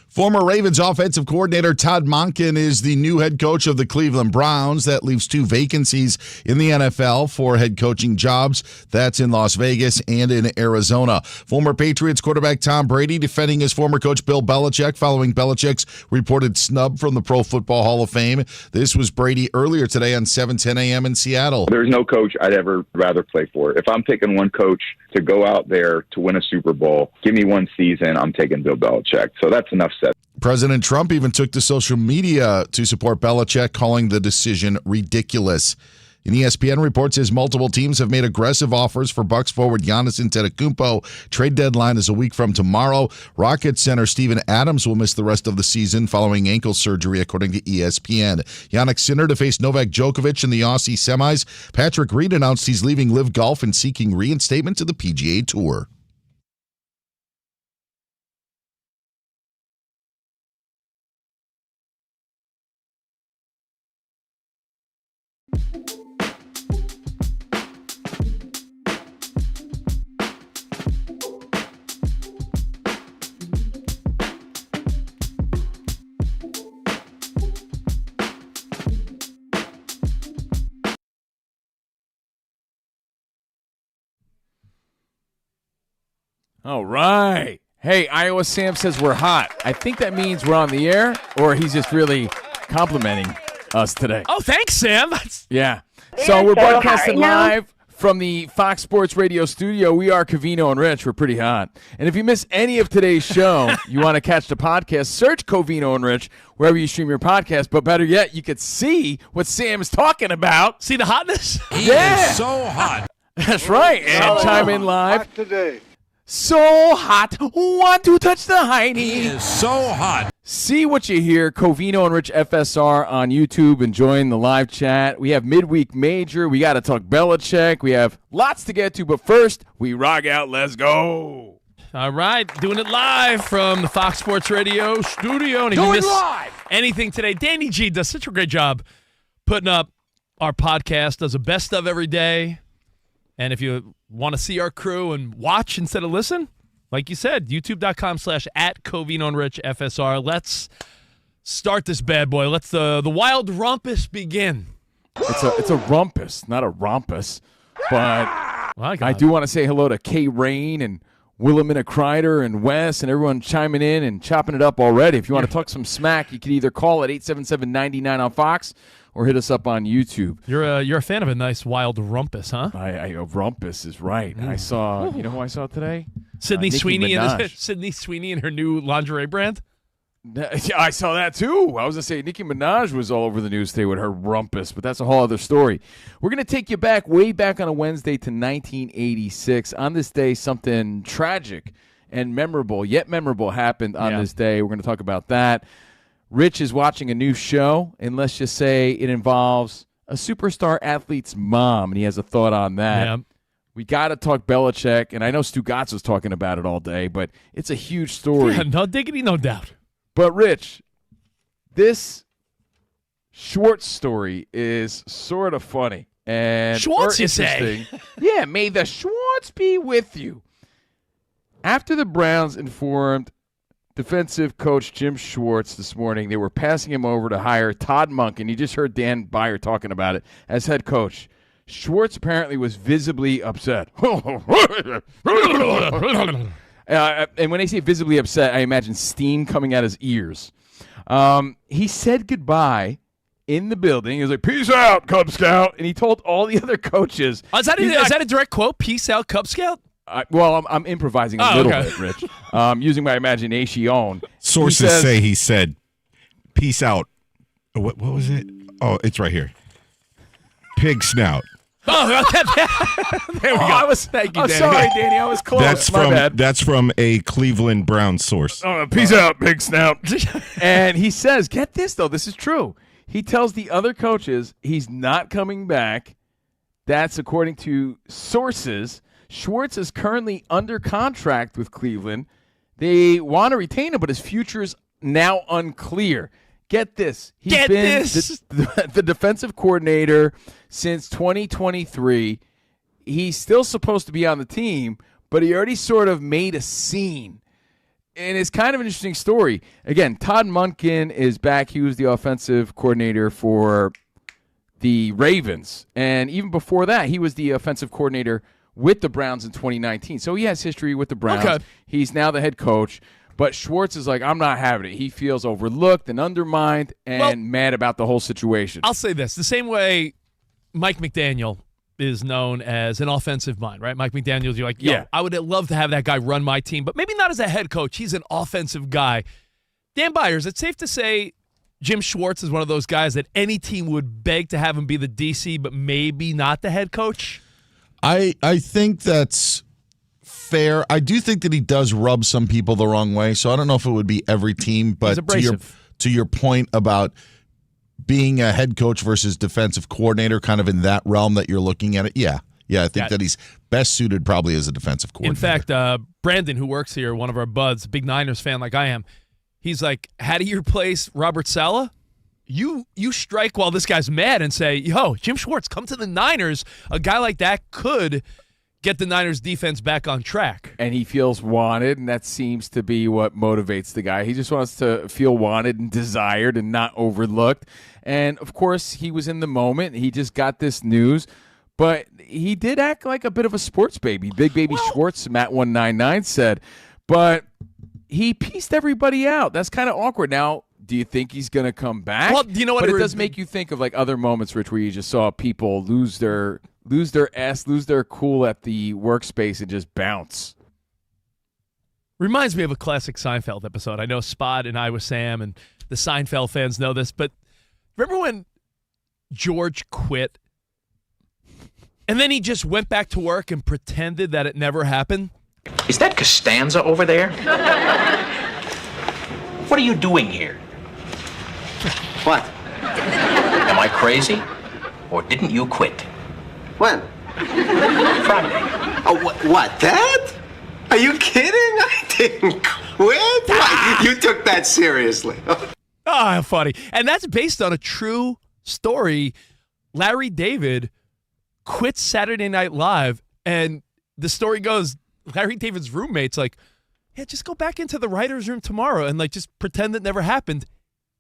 Former Ravens offensive coordinator Todd Monken is the new head coach of the Cleveland Browns. That leaves 2 vacancies in the NFL for head coaching jobs. That's in Las Vegas and in Arizona. Former Patriots quarterback Tom Brady defending his former coach Bill Belichick following Belichick's reported snub from the Pro Football Hall of Fame. This was Brady earlier today on 7:10 a.m. in Seattle. There's no coach I'd ever rather play for. If I'm picking one coach to go out there to win a Super Bowl, give me one season, I'm taking Bill Belichick. So that's enough said. President Trump even took to social media to support Belichick, calling the decision ridiculous. An ESPN report says multiple teams have made aggressive offers for Bucks forward Giannis Antetokounmpo. Trade deadline is a week from tomorrow. Rockets center Steven Adams will miss the rest of the season following ankle surgery, according to ESPN. Yannick Sinner to face Novak Djokovic in the Aussie semis. Patrick Reed announced he's leaving Live Golf and seeking reinstatement to the PGA Tour. All right. Hey, Iowa Sam says we're hot. I think that means we're on the air, or he's just really complimenting us today. Oh, thanks, Sam. Yeah. So we're broadcasting live from the Fox Sports Radio studio. We are Covino and Rich. We're pretty hot. And if you miss any of today's show, you want to catch the podcast, search Covino and Rich wherever you stream your podcast. But better yet, you could see what Sam is talking about. See the hotness? He is so hot. That's right. And chime in live. Hot today. So hot, want to touch the hiney. He is so hot. See what you hear, Covino and Rich FSR on YouTube, and join the live chat. We have Midweek Major. We got to talk Belichick. We have lots to get to, but first, we rock out. Let's go. All right, doing it live from the Fox Sports Radio studio. And if you miss anything today, Danny G does such a great job putting up our podcast, does a best of every day. And if you want to see our crew and watch instead of listen, like you said, youtube.com/@Covino and Rich FSR. Let's start this bad boy. Let's the wild rumpus begin. It's a rumpus, not a rompus. But I do want to say hello to Kay Rain and Wilhelmina Kreider and Wes and everyone chiming in and chopping it up already. If you want to talk some smack, you can either call at 877-99 on Fox or hit us up on YouTube. You're a fan of a nice wild rumpus, huh? Rumpus is right. I saw, you know who I saw today? Sydney Sweeney Minaj. Sweeney and her new lingerie brand. I saw that too. I was going to say Nicki Minaj was all over the news today with her rumpus, but that's a whole other story. We're going to take you way back on a Wednesday to 1986. On this day, something tragic and memorable happened on this day. We're going to talk about that. Rich is watching a new show, and let's just say it involves a superstar athlete's mom, and he has a thought on that. Yeah. We got to talk Belichick, and I know Stu Gatz was talking about it all day, but it's a huge story. Yeah, no diggity, no doubt. But, Rich, this Schwartz story is sort of funny. And Schwartz, you say? Yeah, may the Schwartz be with you. After the Browns informed defensive coach Jim Schwartz this morning, they were passing him over to hire Todd Monken. You just heard Dan Beyer talking about it as head coach. Schwartz apparently was visibly upset. And when I say visibly upset, I imagine steam coming out his ears. He said goodbye in the building. He was like, "Peace out, Cub Scout." And he told all the other coaches. Is that a direct quote? Peace out, Cub Scout? I'm improvising a little bit, Rich. Using my imagination. Sources say he said, "Peace out." What was it? Oh, it's right here. Pig snout. Oh, there we go. Thank you, Danny. Sorry, Danny. I was close. That's from a Cleveland Browns source. Peace out, pig snout. And he says, get this, though. This is true. He tells the other coaches he's not coming back. That's according to sources. Schwartz is currently under contract with Cleveland. They want to retain him, but his future is now unclear. Get this. He's been the defensive coordinator since 2023. He's still supposed to be on the team, but he already sort of made a scene. it's kind of an interesting story. Again, Todd Monken is back. He was the offensive coordinator for the Ravens. And even before that, he was the offensive coordinator with the Browns in 2019. So he has history with the Browns. Okay. He's now the head coach. But Schwartz is like, I'm not having it. He feels overlooked and undermined and mad about the whole situation. I'll say this. The same way Mike McDaniel is known as an offensive mind, right? Mike McDaniels, you're like, I would love to have that guy run my team, but maybe not as a head coach. He's an offensive guy. Dan Byers, it's safe to say Jim Schwartz is one of those guys that any team would beg to have him be the DC, but maybe not the head coach? I think that's fair. I do think that he does rub some people the wrong way, so I don't know if it would be every team, but to your point about being a head coach versus defensive coordinator, kind of in that realm that you're looking at it, I think that he's best suited probably as a defensive coordinator. In fact, Brandon, who works here, one of our buds, big Niners fan like I am, he's like, how do you replace Robert Saleh? You strike while this guy's mad and say, yo, Jim Schwartz, come to the Niners. A guy like that could get the Niners defense back on track. And he feels wanted, and that seems to be what motivates the guy. He just wants to feel wanted and desired and not overlooked. And, of course, he was in the moment. He just got this news. But he did act like a bit of a sports baby. Big Baby Schwartz, Matt199 said. But he pieced everybody out. That's kind of awkward. Now, do you think he's going to come back? Well, you know what? But it does make you think of like other moments, Rich, where you just saw people lose their cool at the workspace and just bounce. Reminds me of a classic Seinfeld episode. I know Spot and I with Sam and the Seinfeld fans know this, but remember when George quit and then he just went back to work and pretended that it never happened? Is that Costanza over there? What are you doing here? What? Am I crazy? Or didn't you quit? When? Friday. Oh, what? That? Are you kidding? I didn't quit. What? You took that seriously. Ah, funny. And that's based on a true story. Larry David quit Saturday Night Live, and the story goes, Larry David's roommate's like, yeah, just go back into the writer's room tomorrow and like just pretend it never happened.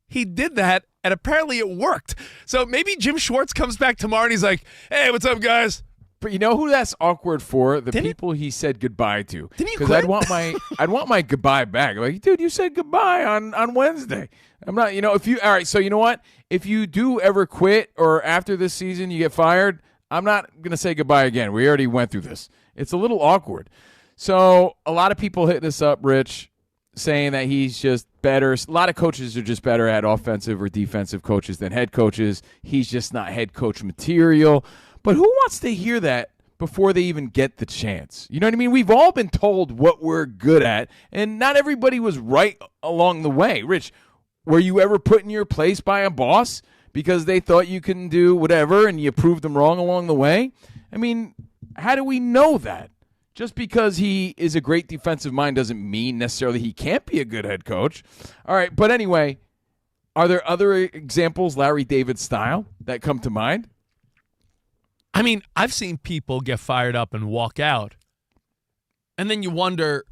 He did that, and apparently it worked. So maybe Jim Schwartz comes back tomorrow and he's like, hey, what's up, guys? But you know who that's awkward for? The people he said goodbye to. Didn't you quit? Because I'd want my goodbye back. Like, dude, you said goodbye on Wednesday. I'm not, all right, so you know what? If you do ever quit or after this season you get fired, I'm not going to say goodbye again. We already went through this. It's a little awkward. So a lot of people hit this up, Rich, saying that he's just better. A lot of coaches are just better at offensive or defensive coaches than head coaches. He's just not head coach material. But who wants to hear that before they even get the chance? You know what I mean? We've all been told what we're good at, and not everybody was right along the way. Rich, were you ever put in your place by a boss because they thought you can do whatever and you proved them wrong along the way? I mean, how do we know that? Just because he is a great defensive mind doesn't mean necessarily he can't be a good head coach. All right, but anyway, are there other examples, Larry David style, that come to mind? I mean, I've seen people get fired up and walk out, and then you wonder,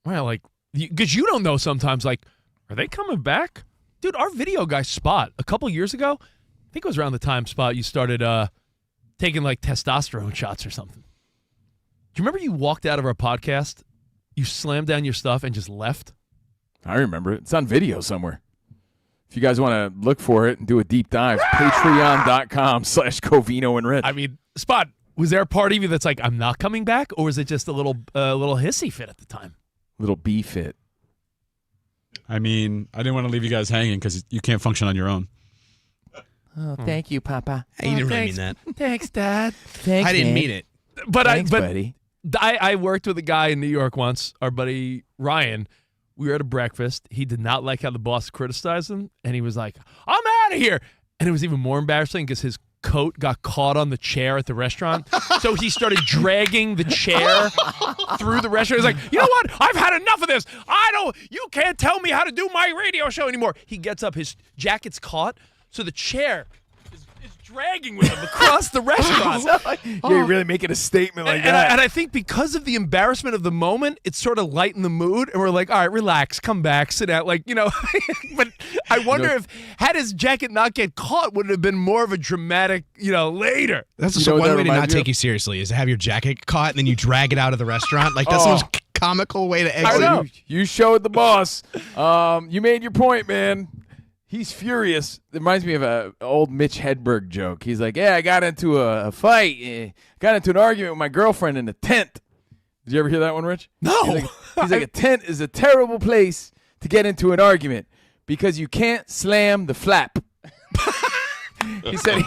well, like, because you don't know sometimes, like, are they coming back? Dude, our video guy, Spot, a couple years ago, I think it was around the time, Spot, you started taking, like, testosterone shots or something. Do you remember you walked out of our podcast, you slammed down your stuff, and just left? I remember it. It's on video somewhere. If you guys want to look for it and do a deep dive, patreon.com/Covino and Rich. I mean, Spot, was there a part of you that's like, I'm not coming back? Or was it just a little hissy fit at the time? Little B fit. I mean, I didn't want to leave you guys hanging because you can't function on your own. Oh, thank you, Papa. You didn't really mean that. Thanks, Dad. Thanks, I didn't mean it. But Thanks, buddy. I worked with a guy in New York once, our buddy Ryan. We were at a breakfast. He did not like how the boss criticized him, and he was like, I'm out of here. And it was even more embarrassing because his coat got caught on the chair at the restaurant. So he started dragging the chair through the restaurant. He's like, you know what? I've had enough of this. You can't tell me how to do my radio show anymore. He gets up. His jacket's caught, so the chair is dragging with him across the restaurant. You're really making a statement like that. And I think because of the embarrassment of the moment, it sort of lightened the mood, and we're like, all right, relax, come back, sit down. Like, but I wonder if had his jacket not get caught, would it have been more of a dramatic, later. That's so one way to not take you seriously is to have your jacket caught and then you drag it out of the restaurant. Like, that's the most comical way to exit. I know. You showed the boss. You made your point, man. He's furious. It reminds me of an old Mitch Hedberg joke. He's like, I got into a fight. Got into an argument with my girlfriend in a tent. Did you ever hear that one, Rich? No. He's like a tent is a terrible place to get into an argument because you can't slam the flap. He said,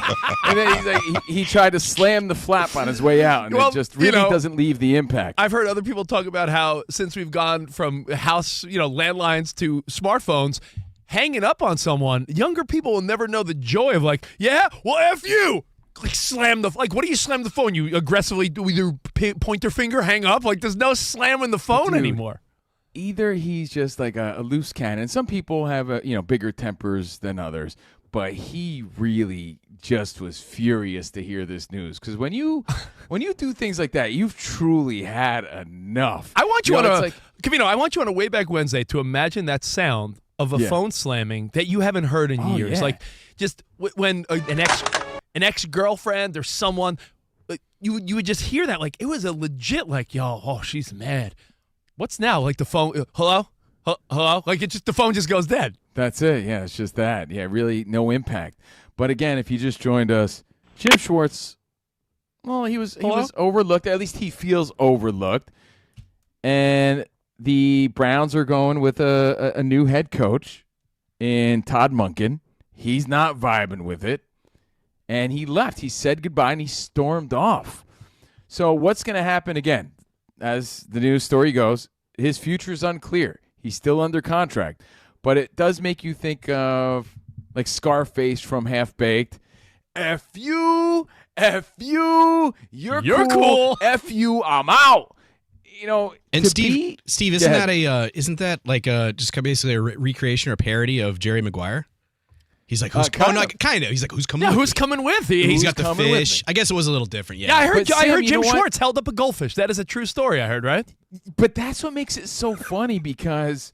and then he's like, he tried to slam the flap on his way out, and it just really doesn't leave the impact. I've heard other people talk about how since we've gone from house, landlines to smartphones, hanging up on someone, younger people will never know the joy of like, F you. Like slam the what do you slam the phone? You aggressively do either point your finger, hang up. Like there's no slamming the phone anymore. Either he's just like a loose cannon. Some people have bigger tempers than others, but he really just was furious to hear this news because when you do things like that, you've truly had enough. I want you Covino, I want you on a Way Back Wednesday to imagine that sound of a phone slamming that you haven't heard in years. Yeah. Like just when an ex-girlfriend or someone, you would just hear that. Like it was a legit she's mad. What's now? Like the phone, hello? Hello? Like the phone just goes dead. That's it. Yeah, it's just that. Yeah, really no impact. But again, if you just joined us, Jim Schwartz, well, he was overlooked. At least he feels overlooked. And the Browns are going with a new head coach in Todd Monken. He's not vibing with it. And he left. He said goodbye, and he stormed off. So what's going to happen again? As the news story goes, his future is unclear. He's still under contract. But it does make you think of like Scarface from Half Baked. F you, you're cool. F you, I'm out. And Steve, isn't that like just basically a recreation or parody of Jerry Maguire? He's like, who's kind of. He's like, who's coming? Yeah, with who's coming with? He's got the fish. I guess it was a little different. Yeah, I heard Sam, Jim Schwartz held up a goldfish. That is a true story. I heard, right? But that's what makes it so funny because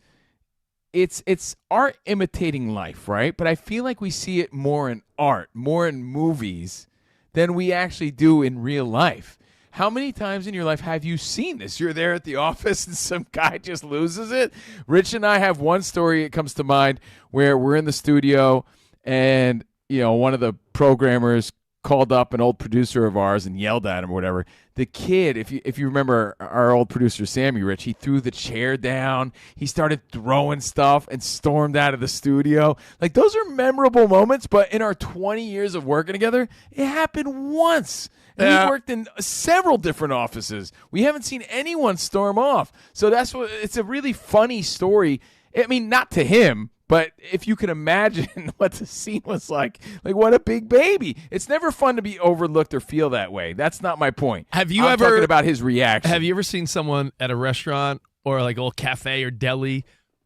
it's art imitating life, right? But I feel like we see it more in art, more in movies than we actually do in real life. How many times in your life have you seen this? You're there at the office and some guy just loses it. Rich and I have one story that comes to mind where we're in the studio and, one of the programmers called up an old producer of ours and yelled at him or whatever. The kid, if you remember our old producer, Sammy Rich, he threw the chair down. He started throwing stuff and stormed out of the studio. Like, those are memorable moments, but in our 20 years of working together, it happened once. And we worked in several different offices. We haven't seen anyone storm off. So it's a really funny story. I mean, not to him, but if you can imagine what the scene was like what a big baby. It's never fun to be overlooked or feel that way. That's not my point. I'm talking about his reaction. Have you ever seen someone at a restaurant or like a little cafe or deli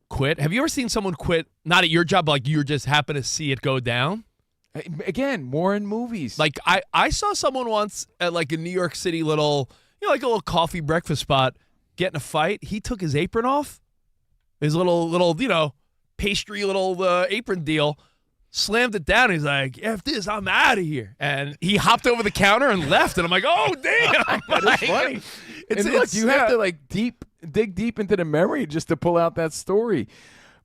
quit? Have you ever seen someone quit, not at your job, but like you just happen to see it go down? Again, more in movies. Like I saw someone once at like a New York City little, like a little coffee breakfast spot, get in a fight. He took his apron off, his little pastry little apron deal, slammed it down. He's like, F this, I'm out of here. And he hopped over the counter and left. And I'm like, oh, damn. That's funny. You have to dig deep into the memory just to pull out that story.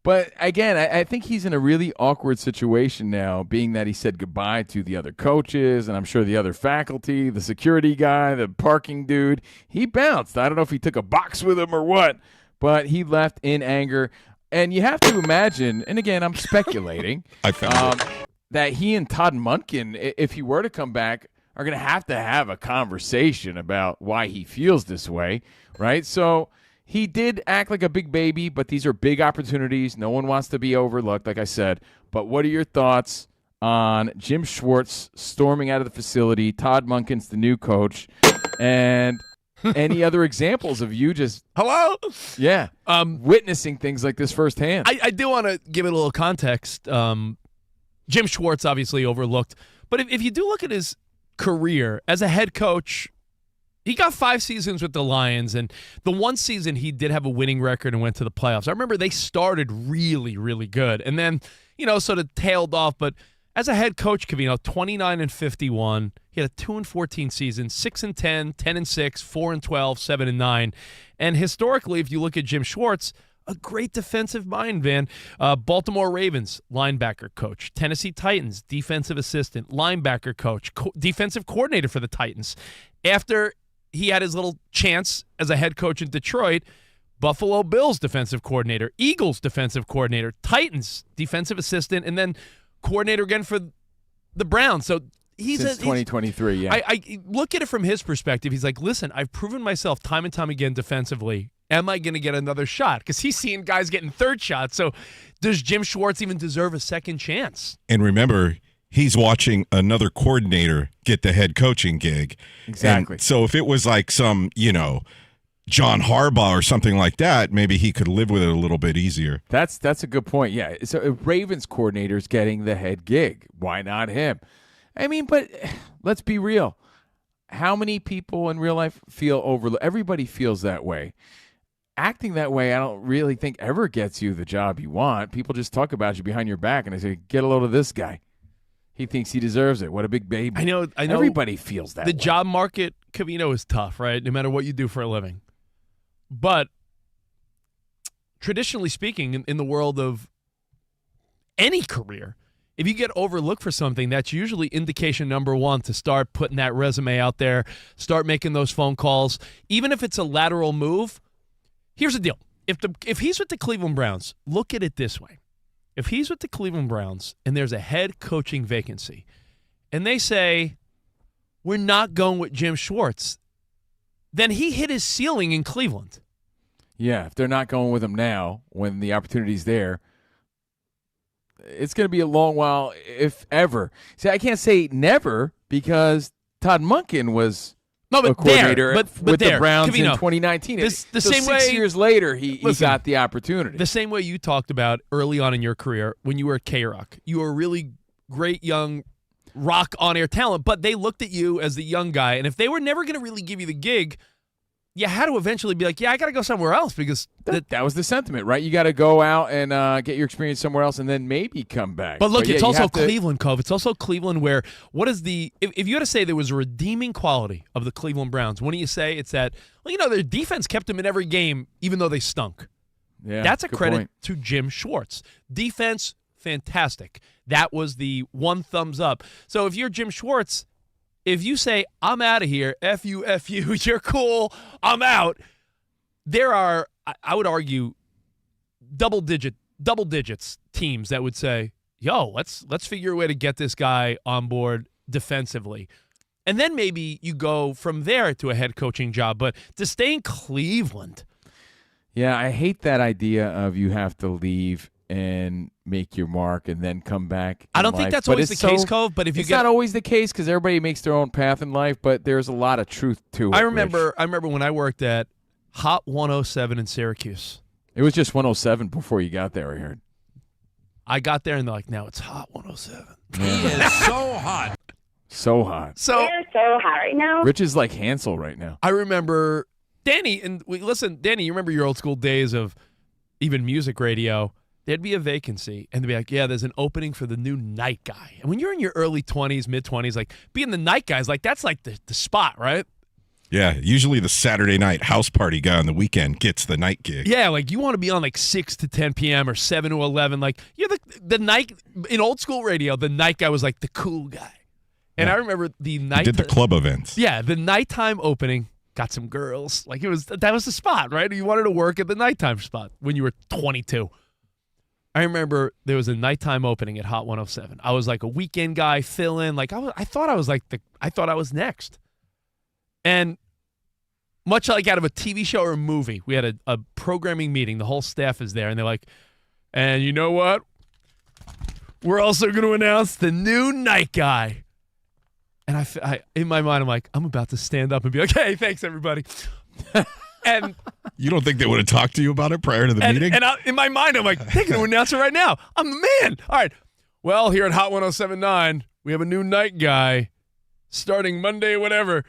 But again, I think he's in a really awkward situation now, being that he said goodbye to the other coaches and I'm sure the other faculty, the security guy, the parking dude. He bounced. I don't know if he took a box with him or what, but he left in anger. And you have to imagine, and again, I'm speculating, that he and Todd Monken, if he were to come back, are going to have a conversation about why he feels this way, right? So he did act like a big baby, but these are big opportunities. No one wants to be overlooked, like I said. But what are your thoughts on Jim Schwartz storming out of the facility? Todd Monken's the new coach. And any other examples of you just witnessing things like this firsthand? I do want to give it a little context. Jim Schwartz obviously overlooked. But if you do look at his career as a head coach, he got 5 seasons with the Lions, and the one season he did have a winning record and went to the playoffs. I remember they started really, really good, and then, sort of tailed off. But as a head coach, Covino, 29-51, he had a 2-14 season, 6-10, 10-6, 4-12, 7-9. And historically, if you look at Jim Schwartz, a great defensive mind, Van. Baltimore Ravens, linebacker coach. Tennessee Titans, defensive assistant, linebacker coach, defensive coordinator for the Titans. After he had his little chance as a head coach in Detroit, Buffalo Bills defensive coordinator, Eagles defensive coordinator, Titans defensive assistant, and then coordinator again for the Browns. So since 2023, yeah. I look at it from his perspective. He's like, listen, I've proven myself time and time again defensively. Am I going to get another shot? Because he's seeing guys getting third shots. So does Jim Schwartz even deserve a second chance? And remember, he's watching another coordinator get the head coaching gig. Exactly. And so if it was like some, John Harbaugh or something like that, maybe he could live with it a little bit easier. That's a good point. Yeah. So if Ravens coordinator's getting the head gig, why not him? I mean, but let's be real. How many people in real life feel overlooked? Everybody feels that way. Acting that way, I don't really think ever gets you the job you want. People just talk about you behind your back, and they say, get a load of this guy. He thinks he deserves it. What a big baby. I know. Everybody feels that the way. job market, Covino, is tough, right? No matter what you do for a living. But traditionally speaking, in the world of any career, if you get overlooked for something, that's usually indication number one to start putting that resume out there, start making those phone calls. Even if it's a lateral move, here's the deal. If he's with the Cleveland Browns, look at it this way. If he's with the Cleveland Browns and there's a head coaching vacancy, and they say, we're not going with Jim Schwartz, then he hit his ceiling in Cleveland. Yeah, if they're not going with him now when the opportunity's there, it's going to be a long while, if ever. See, I can't say never because Todd Monken was a coordinator with the Browns Covino, in 2019. The same 6 years later, he got the opportunity. The same way you talked about early on in your career when you were at K-Rock. You were a really great young rock on-air talent, but they looked at you as the young guy, and if they were never going to really give you the gig, you had to eventually be like, yeah, I got to go somewhere else because that was the sentiment, right? You got to go out and get your experience somewhere else and then maybe come back. But look, it's also Cleveland, Cove. It's also Cleveland where if you had to say there was a redeeming quality of the Cleveland Browns, what do you say? It's that, their defense kept them in every game even though they stunk. Yeah, that's a credit to Jim Schwartz. Defense, fantastic. That was the one thumbs up. So if you're Jim Schwartz, if you say, I'm out of here, F you, you're cool, I'm out, there are, I would argue, double digits teams that would say, yo, let's figure a way to get this guy on board defensively. And then maybe you go from there to a head coaching job. But to stay in Cleveland. Yeah, I hate that idea of you have to leave and make your mark and then come back. I don't think that's always the case, Cove. But if it's not always the case because everybody makes their own path in life. But there's a lot of truth to it. I remember when I worked at Hot 107 in Syracuse. It was just 107 before you got there. I heard. I got there and they're like, now it's Hot 107. He is so hot. So hot. They're so hot right now. Rich is like Hansel right now. I remember Danny, Danny, you remember your old school days of even music radio. There'd be a vacancy, and they'd be like, yeah, there's an opening for the new night guy. And when you're in your early 20s, mid-20s, like, being the night guy is like, that's like the spot, right? Yeah, usually the Saturday night house party guy on the weekend gets the night gig. Yeah, like, you want to be on, like, 6 to 10 p.m. or 7 to 11. Like, you're the night, in old school radio, the night guy was, like, the cool guy. And I remember the night. He did the club events. Yeah, the nighttime opening, got some girls. Like, that was the spot, right? You wanted to work at the nighttime spot when you were 22. I remember there was a nighttime opening at Hot 107. I was like a weekend guy, fill in. Like I thought I was next. And much like out of a TV show or a movie, we had a programming meeting. The whole staff is there, and they're like, and you know what? We're also going to announce the new night guy. And I in my mind, I'm like, I'm about to stand up and be like, hey, thanks, everybody. And you don't think they would have talked to you about it prior to the meeting? And in my mind, I'm like, they're going to announce it right now. I'm the man. All right. well, here at Hot 107.9, we have a new night guy starting Monday, whatever.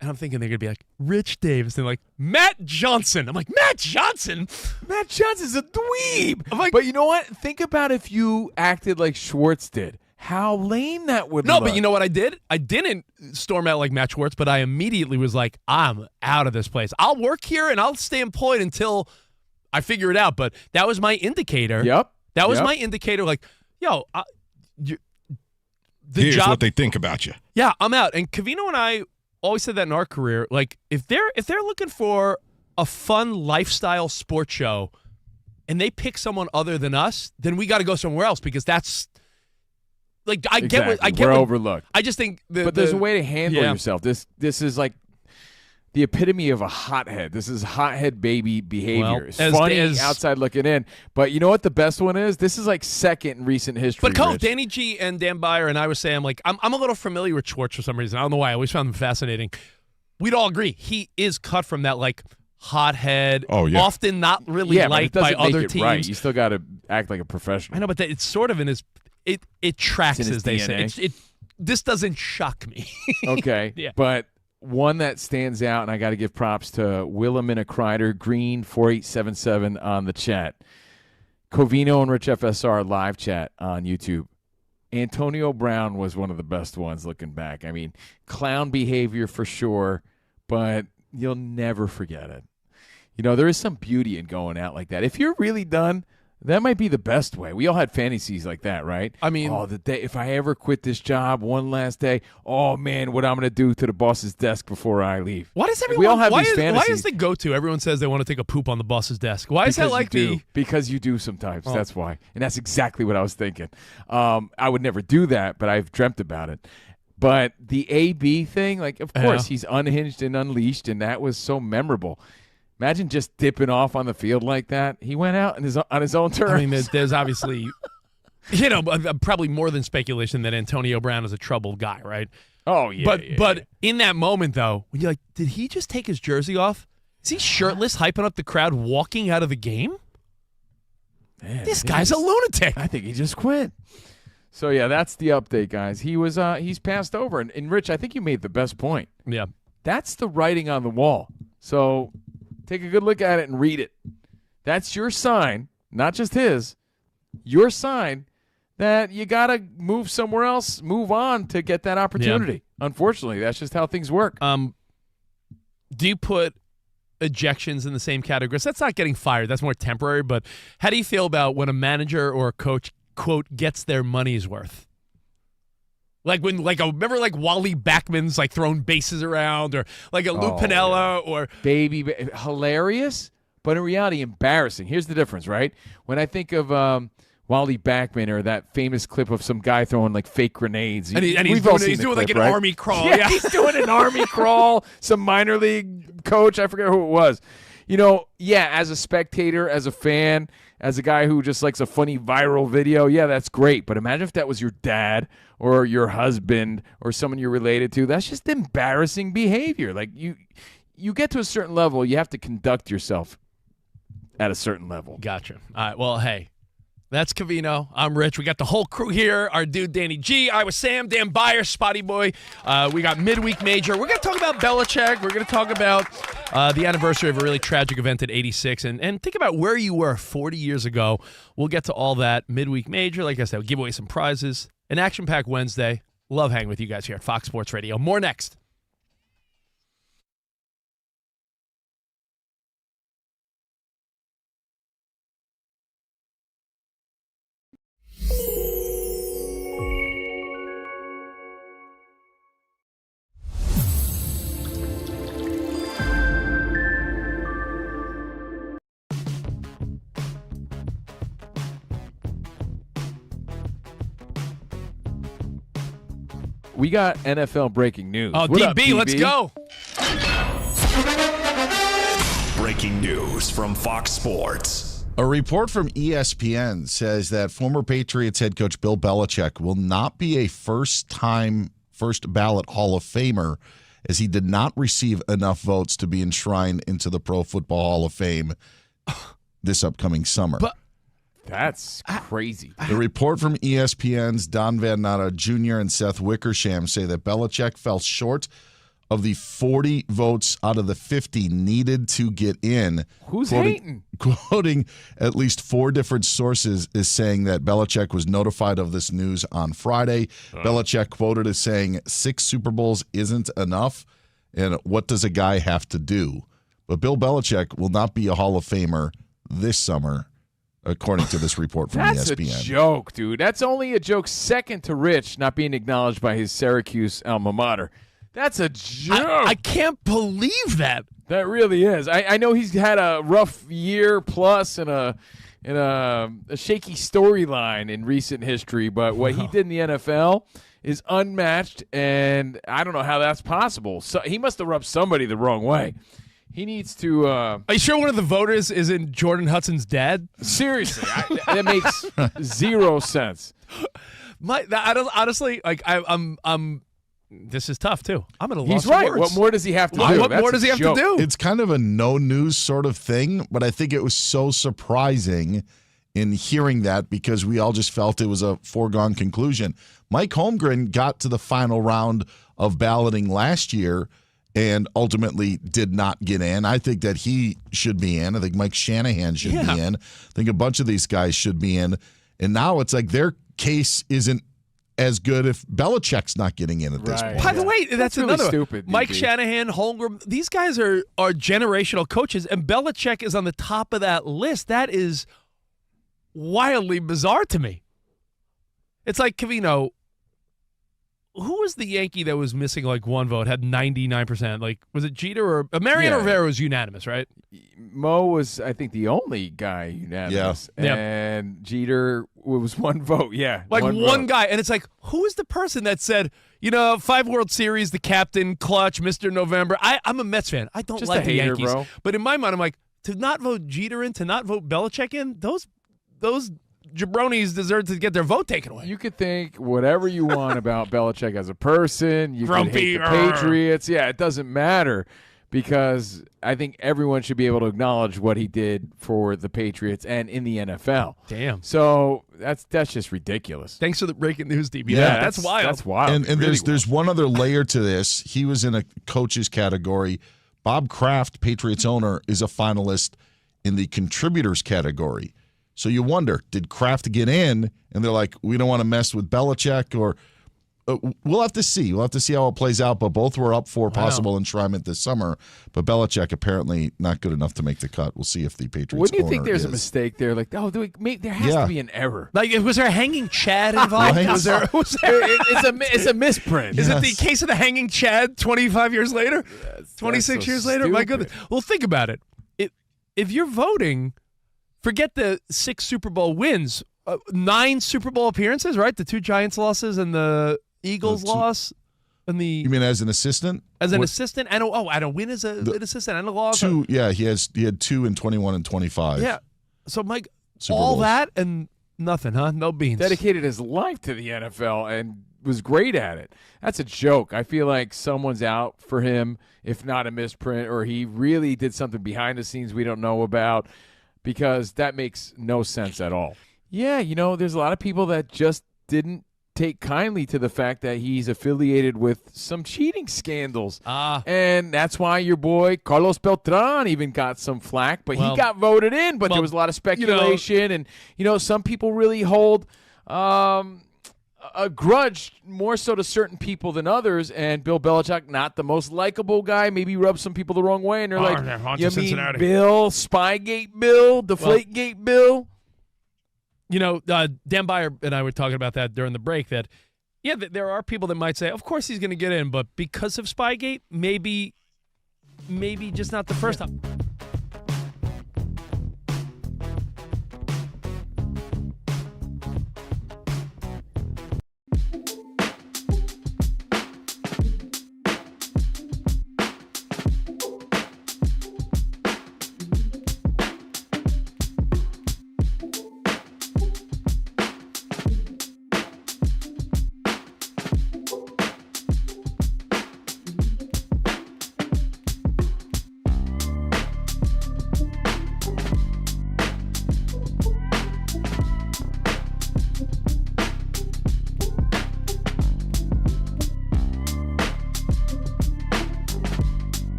And I'm thinking they're going to be like, Rich Davis. They're like, Matt Johnson. I'm like, Matt Johnson? Matt Johnson's a dweeb. I'm like, but you know what? Think about if you acted like Schwartz did. How lame that would look. No, but you know what I did? I didn't storm out like Matt Schwartz, but I immediately was like, I'm out of this place. I'll work here and I'll stay employed until I figure it out. But that was my indicator. Yep. That was my indicator. Like, yo, the Here's job, what they think about you. Yeah, I'm out. And Covino and I always said that in our career. Like, if they're looking for a fun lifestyle sports show, and they pick someone other than us, then we got to go somewhere else because that's like I get we're overlooked. I just think, but there's a way to handle yourself. This is like the epitome of a hothead. This is hothead baby behavior. Well, it's funny outside looking in, but you know what the best one is? This is like second in recent history. But Coach, Rich. Danny G and Dan Byer and I were saying, like, I'm a little familiar with Schwartz for some reason. I don't know why. I always found him fascinating. We'd all agree he is cut from that like hothead. Oh yeah. Often not really liked by other teams. Right. You still got to act like a professional. I know, but it's sort of in his. It tracks, It's in as his they DNA. say. This doesn't shock me. Okay. Yeah. But one that stands out, and I got to give props to Wilhelmina Kreider, Green 4877 on the chat. Covino and Rich FSR live chat on YouTube. Antonio Brown was one of the best ones looking back. I mean, clown behavior for sure, but you'll never forget it. You know, there is some beauty in going out like that. If you're really done, that might be the best way. We all had fantasies like that, right? I mean, the day if I ever quit this job one last day, oh man, what I'm going to do to the boss's desk before I leave. Why does everyone? We all have why these is fantasies. the go-to? Everyone says they want to take a poop on the boss's desk. Why is that like Because you do sometimes. Oh. That's why, and that's exactly what I was thinking. I would never do that, but I've dreamt about it. But the AB thing, like, of course, he's unhinged and unleashed, and that was so memorable. Imagine just dipping off on the field like that. He went out on his own terms. I mean, there's obviously, probably more than speculation that Antonio Brown is a troubled guy, right? Oh, yeah. But in that moment, though, when you're like, did he just take his jersey off? Is he shirtless, hyping up the crowd, walking out of the game? Man, this guy's a lunatic. I think he just quit. So, yeah, that's the update, guys. He's passed over. And Rich, I think you made the best point. Yeah. That's the writing on the wall. So take a good look at it and read it. That's your sign, not just his, your sign that you got to move somewhere else, move on to get that opportunity. Yeah. Unfortunately, that's just how things work. Do you put ejections in the same category? So that's not getting fired. That's more temporary. But how do you feel about when a manager or a coach, quote, gets their money's worth? Like when, remember Wally Backman's throwing bases around, or like a Lou Piniella, or hilarious, but in reality embarrassing. Here's the difference, right? When I think of Wally Backman or that famous clip of some guy throwing fake grenades, and he's doing like an army crawl. Yeah, he's doing an army crawl. Some minor league coach, I forget who it was. As a spectator, as a fan, as a guy who just likes a funny viral video, yeah, that's great. But imagine if that was your dad or your husband or someone you're related to. That's just embarrassing behavior. Like, you get to a certain level, you have to conduct yourself at a certain level. Gotcha. All right, well, hey, that's Covino. I'm Rich. We got the whole crew here. Our dude, Danny G. I was Sam, Dan Byer, Spotty Boy. We got Midweek Major. We're going to talk about Belichick. We're going to talk about the anniversary of a really tragic event at 86. And think about where you were 40 years ago. We'll get to all that. Midweek Major. Like I said, we'll give away some prizes. An action-packed Wednesday. Love hanging with you guys here at Fox Sports Radio. More next. We got NFL breaking news. Oh, What DB, up, DB, let's go. Breaking news from Fox Sports. A report from ESPN says that former Patriots head coach Bill Belichick will not be a first ballot Hall of Famer, as he did not receive enough votes to be enshrined into the Pro Football Hall of Fame this upcoming summer. But That's crazy. The report from ESPN's Don Van Natta Jr. and Seth Wickersham say that Belichick fell short of the 40 votes out of the 50 needed to get in. Who's hating? Quoting at least 4 different sources is saying that Belichick was notified of this news on Friday. Belichick quoted as saying 6 Super Bowls isn't enough, and what does a guy have to do? But Bill Belichick will not be a Hall of Famer this summer, according to this report from That's ESPN. That's a joke, dude. That's only a joke second to Rich not being acknowledged by his Syracuse alma mater. That's a joke. I can't believe that. That really is. I know he's had a rough year plus and a shaky storyline in recent history, but what he did in the NFL is unmatched, and I don't know how that's possible. So he must have rubbed somebody the wrong way. He needs to. Are you sure one of the voters isn't Jordan Hudson's dad? Seriously, that makes zero sense. Honestly, like I'm. This is tough too. I'm gonna. He's right. What more does he have to do? What more does he have to do? It's kind of a no news sort of thing, but I think it was so surprising in hearing that because we all just felt it was a foregone conclusion. Mike Holmgren got to the final round of balloting last year and ultimately did not get in. I think that he should be in. I think Mike Shanahan should be in. I think a bunch of these guys should be in. And now it's like their case isn't as good if Belichick's not getting in at this point. By the way, that's really another stupid. Mike Shanahan, Holmgren, these guys are generational coaches, and Belichick is on the top of that list. That is wildly bizarre to me. It's like Covino. Who was the Yankee that was missing like one vote, had 99%? Like, was it Jeter or Mariano Rivera was unanimous, right? Mo was, I think, the only guy unanimous. Yeah. And Jeter was one vote. Yeah. Like one guy. And it's like, who is the person that said, 5 World Series, the captain, clutch, Mr. November? I'm a Mets fan. I don't Just like a the hater, Yankees. bro. But in my mind, I'm like, to not vote Jeter in, to not vote Belichick in, those jabronis deserve to get their vote taken away. You could think whatever you want about Belichick as a person. You Grumpy, can hate the Patriots. Yeah, it doesn't matter because I think everyone should be able to acknowledge what he did for the Patriots and in the NFL. Damn. So that's just ridiculous. Thanks for the breaking news, DB. Yeah, that's wild. That's wild. And really there's one other layer to this. He was in a coaches category. Bob Kraft, Patriots owner, is a finalist in the contributors category. So you wonder, did Kraft get in? And they're like, we don't want to mess with Belichick, or we'll have to see. We'll have to see how it plays out. But both were up for possible enshrinement this summer. But Belichick apparently not good enough to make the cut. We'll see if the Patriots. Wouldn't you think owner there's a is. mistake there? Like, there has to be an error. Like, was there a hanging Chad involved? Right. Was there It's a misprint. Is it the case of the hanging Chad 25 years later? 26 so years later? My stupid. goodness. Well, think about it. If you're voting, forget the 6 Super Bowl wins, 9 Super Bowl appearances, right? The 2 Giants losses and the Eagles loss. And You mean as an assistant? As an assistant? And a win as an assistant and a loss? 2, yeah, he had 2 in 21 and 25. Yeah. So, Mike, Super all Bowls. that and nothing, huh? No beans. Dedicated his life to the NFL and was great at it. That's a joke. I feel like someone's out for him, if not a misprint, or he really did something behind the scenes we don't know about, because that makes no sense at all. Yeah, there's a lot of people that just didn't take kindly to the fact that he's affiliated with some cheating scandals. And that's why your boy Carlos Beltran even got some flack, but he got voted in, but there was a lot of speculation, and some people really hold a grudge more so to certain people than others, and Bill Belichick, not the most likable guy, maybe rubbed some people the wrong way, and they're like, you mean Bill, Spygate Bill, Deflategate Bill? Dan Beyer and I were talking about that during the break, that, there are people that might say, of course he's going to get in, but because of Spygate, maybe just not the first time.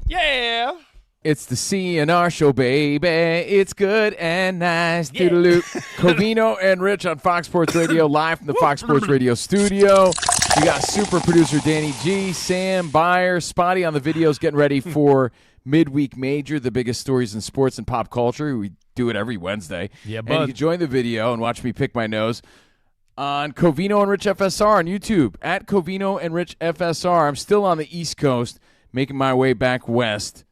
Yeah. It's the CNR show, baby. It's good and nice. Doodaloo. Covino and Rich on Fox Sports Radio, live from the Fox Sports Radio studio. We got super producer Danny G, Sam, Byer, Spotty on the videos, getting ready for Midweek Major, the biggest stories in sports and pop culture. We do it every Wednesday. Yeah, and bud. you can join the video and watch me pick my nose on Covino and Rich FSR on YouTube, at Covino and Rich FSR. I'm still on the East Coast, making my way back west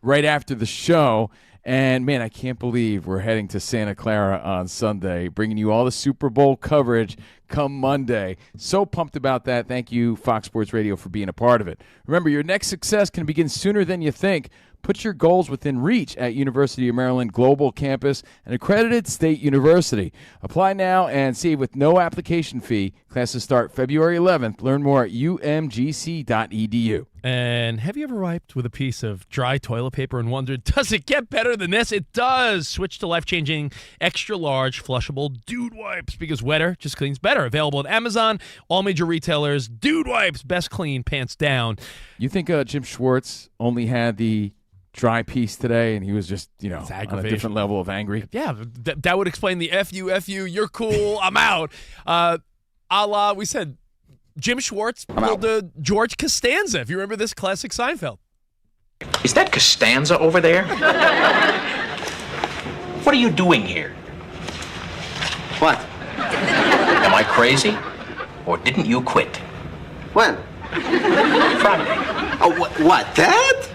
right after the show. And, man, I can't believe we're heading to Santa Clara on Sunday, bringing you all the Super Bowl coverage come Monday. So pumped about that. Thank you, Fox Sports Radio, for being a part of it. Remember, your next success can begin sooner than you think. Put your goals within reach at University of Maryland Global Campus, an accredited state university. Apply now and save with no application fee. Classes start February 11th. Learn more at umgc.edu. And have you ever wiped with a piece of dry toilet paper and wondered, does it get better than this? It does. Switch to life-changing, extra-large, flushable Dude Wipes because wetter just cleans better. Available at Amazon, all major retailers. Dude Wipes, best clean, pants down. You think Jim Schwartz only had the dry piece today and he was just, on a different level of angry? Yeah, that would explain the F you, you're cool, I'm out. A la, we said, Jim Schwartz pulled George Costanza, if you remember this classic Seinfeld. Is that Costanza over there? What are you doing here? What? Am I crazy? Or didn't you quit? When? Friday. Oh, what? That?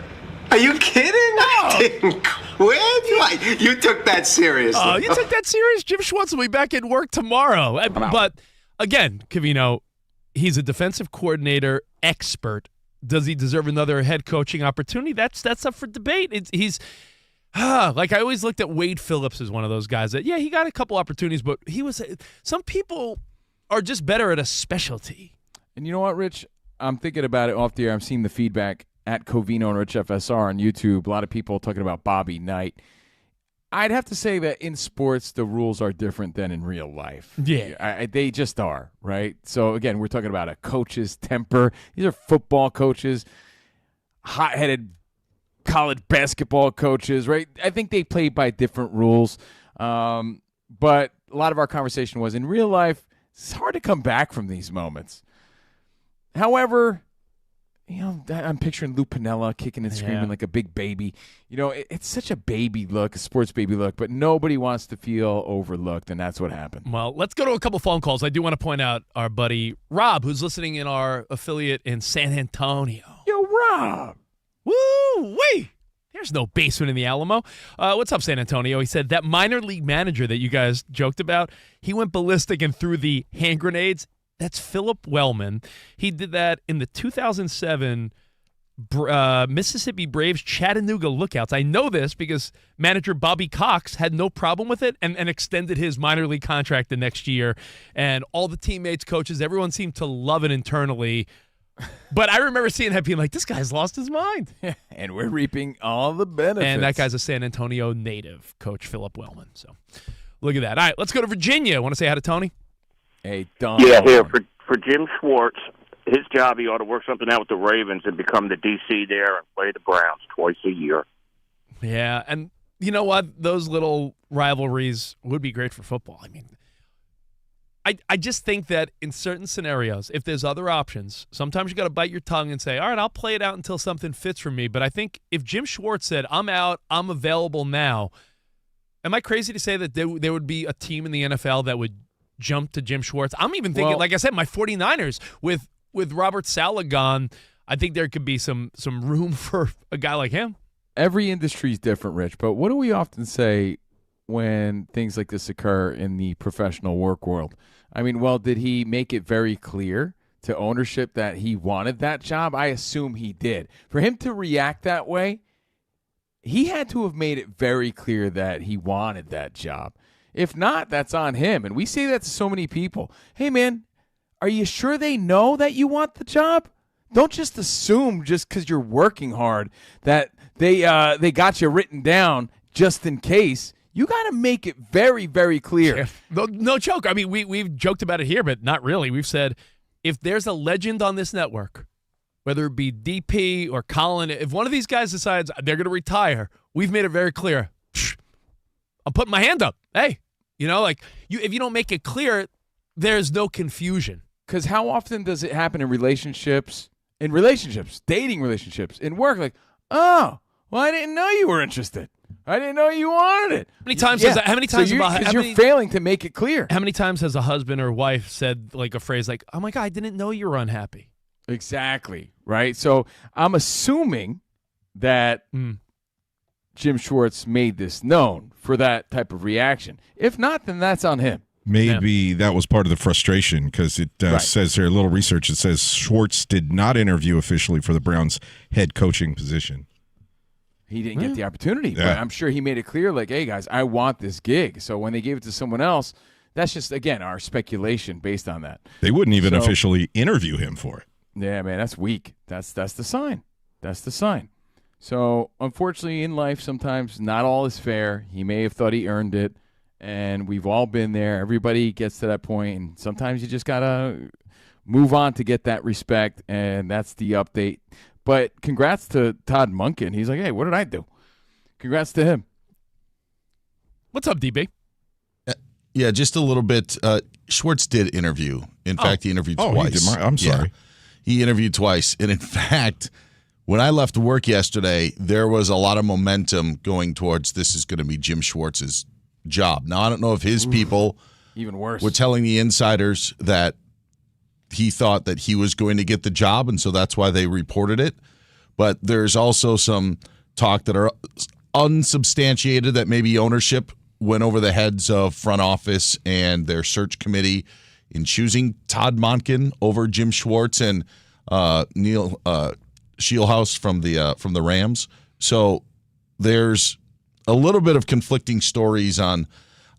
Are you kidding? I didn't quit. Why? You took that seriously. Oh, you took that serious? Jim Schwartz will be back at work tomorrow. But, again, Covino, he's a defensive coordinator expert. Does he deserve another head coaching opportunity? That's up for debate. He's like I always looked at Wade Phillips as one of those guys that, yeah, he got a couple opportunities, but some people are just better at a specialty. And you know what, Rich? I'm thinking about it off the air. I'm seeing the feedback at Covino and Rich FSR on YouTube. A lot of people talking about Bobby Knight. I'd have to say that in sports, the rules are different than in real life. Yeah. They just are, right? So, again, we're talking about a coach's temper. These are football coaches, hot-headed college basketball coaches, right? I think they play by different rules. But a lot of our conversation was in real life, it's hard to come back from these moments. However, I'm picturing Lou Piniella kicking and screaming like a big baby. It's such a baby look, a sports baby look, but nobody wants to feel overlooked, and that's what happened. Well, let's go to a couple phone calls. I do want to point out our buddy Rob, who's listening in our affiliate in San Antonio. Yo, Rob. Woo-wee. There's no basement in the Alamo. What's up, San Antonio? He said that minor league manager that you guys joked about, he went ballistic and threw the hand grenades. That's Philip Wellman. He did that in the 2007 Mississippi Braves Chattanooga Lookouts. I know this because manager Bobby Cox had no problem with it and extended his minor league contract the next year. And all the teammates, coaches, everyone seemed to love it internally. But I remember seeing that being like, this guy's lost his mind. And we're reaping all the benefits. And that guy's a San Antonio native, Coach Philip Wellman. So look at that. All right, let's go to Virginia. Want to say hi to Tony? Hey, Don. Yeah, here for Jim Schwartz, his job, he ought to work something out with the Ravens and become the DC there and play the Browns twice a year. Yeah, and you know what? Those little rivalries would be great for football. I mean, I just think that in certain scenarios, if there's other options, sometimes you got to bite your tongue and say, all right, I'll play it out until something fits for me. But I think if Jim Schwartz said, I'm out, I'm available now, am I crazy to say that there would be a team in the NFL that would jump to Jim Schwartz? I'm even thinking, like I said, my 49ers with Robert Saleh gone, I think there could be some room for a guy like him. Every industry is different, Rich, but what do we often say when things like this occur in the professional work world? I mean, well, did he make it very clear to ownership that he wanted that job? I assume he did. For him to react that way, he had to have made it very clear that he wanted that job. If not, that's on him. And we say that to so many people. Hey, man, are you sure they know that you want the job? Don't just assume just because you're working hard that they got you written down just in case. You got to make it very, very clear. No joke. I mean, we've joked about it here, but not really. We've said if there's a legend on this network whether it be DP or Colin, if one of these guys decides they're going to retire, we've made it very clear. I'm putting my hand up. Hey, if you don't make it clear, there's no confusion. Because how often does it happen in relationships, dating relationships, in work? Like, oh, well, I didn't know you were interested. I didn't know you wanted it. How many times you're failing to make it clear. How many times has a husband or wife said like a phrase like, "Oh my God, I didn't know you were unhappy." Exactly, right? So I'm assuming that Jim Schwartz made this known for that type of reaction. If not, then that's on him. Maybe that was part of the frustration because it says here, a little research, it says Schwartz did not interview officially for the Browns head coaching position. He didn't get the opportunity, but I'm sure he made it clear, like, hey, guys, I want this gig. So when they gave it to someone else, that's just, again, our speculation based on that. They wouldn't even officially interview him for it. Yeah, man, that's weak. That's the sign. That's the sign. So, unfortunately, in life, sometimes not all is fair. He may have thought he earned it, and we've all been there. Everybody gets to that point, and sometimes you just got to move on to get that respect, and that's the update. But congrats to Todd Monken. He's like, hey, what did I do? Congrats to him. What's up, DB? Yeah, just a little bit. Schwartz did interview. In fact, he interviewed twice. I'm sorry. Yeah, he interviewed twice. And in fact, when I left work yesterday, there was a lot of momentum going towards this is going to be Jim Schwartz's job. Now, I don't know if his people even worse were telling the insiders that he thought that he was going to get the job, and so that's why they reported it. But there's also some talk that are unsubstantiated that maybe ownership went over the heads of front office and their search committee in choosing Todd Monken over Jim Schwartz and Neil Schwartz from the Rams. So there's a little bit of conflicting stories on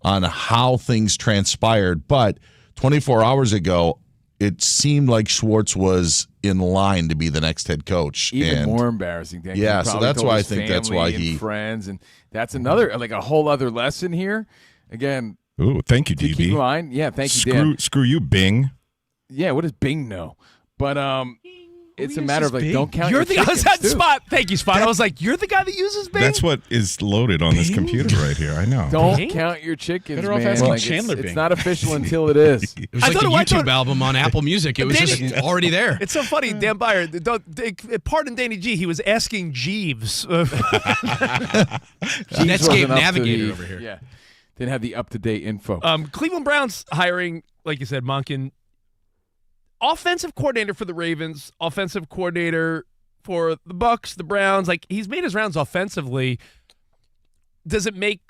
how things transpired. But 24 hours ago, it seemed like Schwartz was in line to be the next head coach. Even more embarrassing. Dan. Yeah, so that's why I think that's why he friends, and that's another a whole other lesson here. Again, ooh, thank you, DB. Keep in mind, thank you, Dan. Screw you, Bing. Yeah, what does Bing know? But it's a matter of don't count You're your chickens, that too. Spot. Thank you, Spot. I was like, you're the guy that uses Bing? That's what is loaded on this computer right here. I know. Don't count your chickens, Better off man. asking Chandler it's Bing. not official until it is. It was like the YouTube album on Apple Music. It was just already there. It's so funny, Dan Byer. Pardon Danny G. He was asking Jeeves. Netscape Navigator over here. Yeah, didn't have the up-to-date info. Cleveland Browns hiring, like you said, Monken, offensive coordinator for the Ravens, offensive coordinator for the Bucks, the Browns. Like, he's made his rounds offensively. Does it make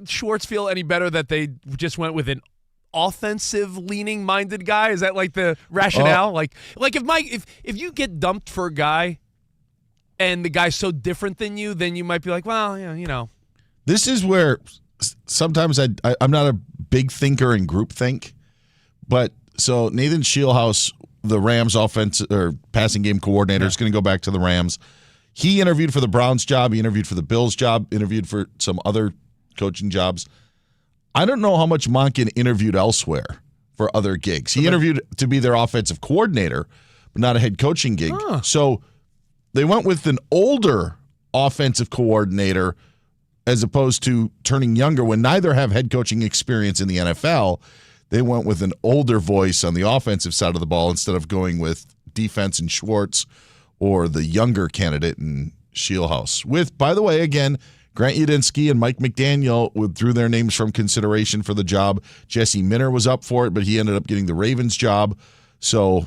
Schwartz feel any better that they just went with an offensive-leaning minded guy? Is that like the rationale? Like if you get dumped for a guy and the guy's so different than you, then you might be like, well, This is where sometimes I'm not a big thinker in groupthink, but so Nathan Schwartz, the Rams offense or passing game coordinator, is going to go back to the Rams. He interviewed for the Browns job. He interviewed for the Bills job. Interviewed for some other coaching jobs. I don't know how much Monken interviewed elsewhere for other gigs. He interviewed to be their offensive coordinator, but not a head coaching gig. So they went with an older offensive coordinator as opposed to turning younger when neither have head coaching experience in the NFL. They went with an older voice on the offensive side of the ball instead of going with defense and Schwartz or the younger candidate in Schwartz. With, by the way, again, Grant Udinski and Mike McDaniel withdrew their names from consideration for the job. Jesse Minter was up for it, but he ended up getting the Ravens job. So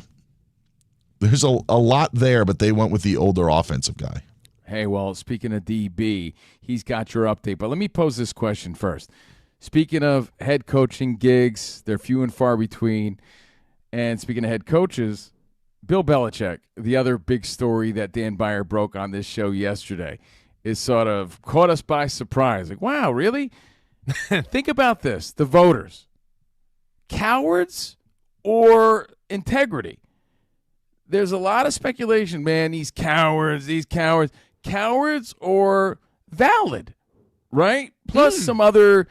there's a lot there, but they went with the older offensive guy. Hey, well, speaking of DB, he's got your update. But let me pose this question first. Speaking of head coaching gigs, they're few and far between. And speaking of head coaches, Bill Belichick, the other big story that Dan Byer broke on this show yesterday, is sort of caught us by surprise. Like, wow, really? Think about this. The voters. Cowards or integrity? There's a lot of speculation, man. These cowards. Cowards or valid, right? Plus some other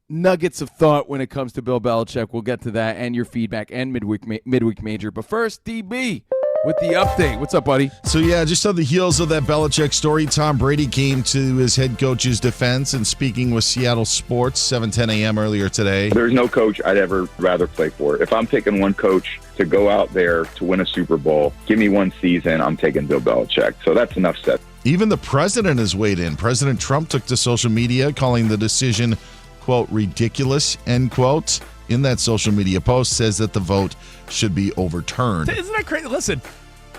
nuggets of thought when it comes to Bill Belichick. We'll get to that and your feedback and midweek major. But first, DB, with the update. What's up, buddy? So, yeah, just on the heels of that Belichick story, Tom Brady came to his head coach's defense and speaking with Seattle Sports, 7:10 a.m. earlier today. There's no coach I'd ever rather play for. If I'm picking one coach to go out there to win a Super Bowl, give me one season, I'm taking Bill Belichick. So that's enough said. Even the president has weighed in. President Trump took to social media, calling the decision, quote, ridiculous, end quote. In that social media post, says that the vote should be overturned. Isn't that crazy? Listen,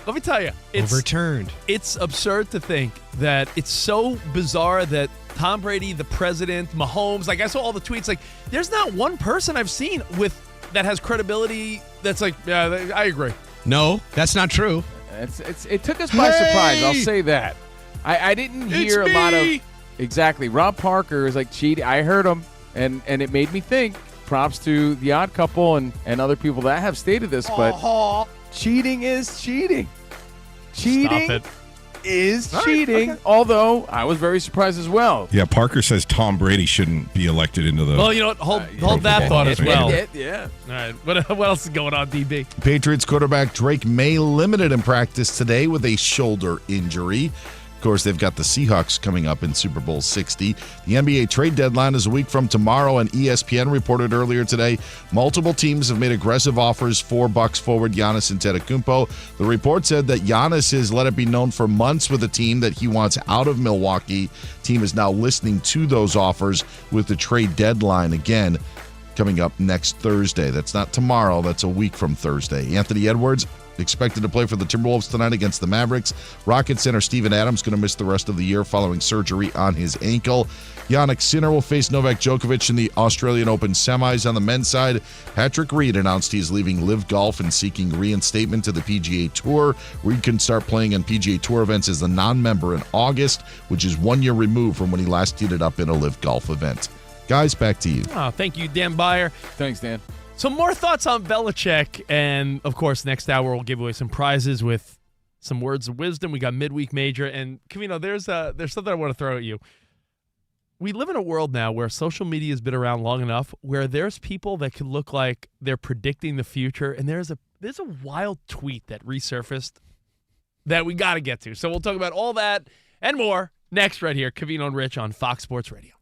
let me tell you. It's overturned. It's absurd to think that it's so bizarre that Tom Brady, the president, Mahomes, like I saw all the tweets, like there's not one person I've seen that has credibility that's like, yeah, I agree. No, that's not true. It took us by surprise. I'll say that. I didn't hear a lot of exactly. Rob Parker is like cheating. I heard him, and it made me think. Props to the Odd Couple and other people that have stated this, but cheating is cheating. Cheating is cheating. Okay. Although I was very surprised as well. Yeah, Parker says Tom Brady shouldn't be elected into the. Well, you know what? Hold that thought as well. Yeah. All right. What else is going on, DB? Patriots quarterback Drake May limited in practice today with a shoulder injury. Of course, they've got the Seahawks coming up in Super Bowl 60. The NBA trade deadline is a week from tomorrow, and ESPN reported earlier today multiple teams have made aggressive offers for Bucks forward Giannis Antetokounmpo. The report said that Giannis has let it be known for months with a team that he wants out of Milwaukee. Team is now listening to those offers with the trade deadline again coming up next Thursday. That's not tomorrow. That's a week from Thursday. Anthony Edwards expected to play for the Timberwolves tonight against the Mavericks. Rockets center Steven Adams going to miss the rest of the year following surgery on his ankle. Jannik Sinner will face Novak Djokovic in the Australian Open semis. On the men's side, Patrick Reed announced he's leaving Live Golf and seeking reinstatement to the PGA Tour. Reed can start playing on PGA Tour events as a non-member in August, which is 1 year removed from when he last teed it up in a Live Golf event. Guys, back to you. Oh, thank you, Dan Beyer. Thanks, Dan. Some more thoughts on Belichick, and of course, next hour we'll give away some prizes with some words of wisdom. We got midweek major, and Covino, there's something I want to throw at you. We live in a world now where social media has been around long enough where there's people that can look like they're predicting the future, and there's a wild tweet that resurfaced that we got to get to. So we'll talk about all that and more next right here, Covino and Rich on Fox Sports Radio.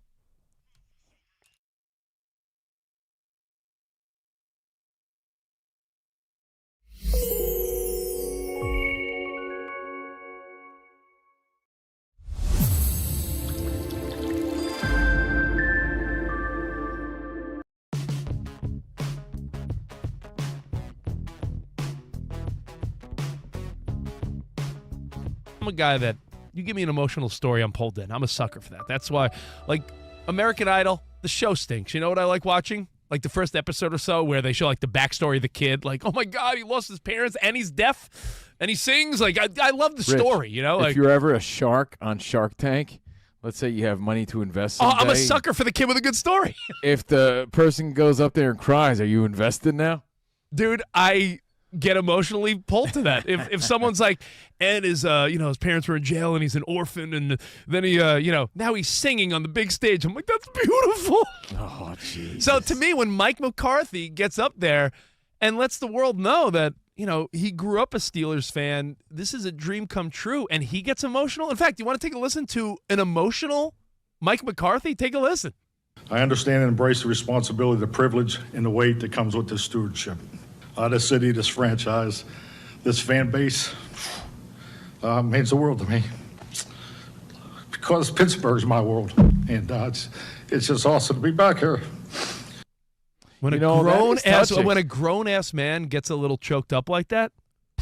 I'm a guy that you give me an emotional story, I'm pulled in. I'm a sucker for that. That's why, like, American Idol, the show stinks. You know what I like watching? Like the first episode or so where they show like the backstory of the kid. Like, oh my God, he lost his parents and he's deaf and he sings. Like, I love the story, you know? Like, if you're ever a shark on Shark Tank, let's say you have money to invest someday. I'm a sucker for the kid with a good story. If the person goes up there and cries, are you invested now? Dude, I get emotionally pulled to that. If someone's like, Ed is, his parents were in jail and he's an orphan, and then he, now he's singing on the big stage. I'm like, that's beautiful. Oh, jeez. So to me, when Mike McCarthy gets up there and lets the world know that, he grew up a Steelers fan, this is a dream come true, and he gets emotional. In fact, you want to take a listen to an emotional Mike McCarthy? Take a listen. I understand and embrace the responsibility, the privilege, and the weight that comes with this stewardship. This city, this franchise, this fan base means the world to me. Because Pittsburgh's my world, and it's just awesome to be back here. When a grown ass man gets a little choked up like that.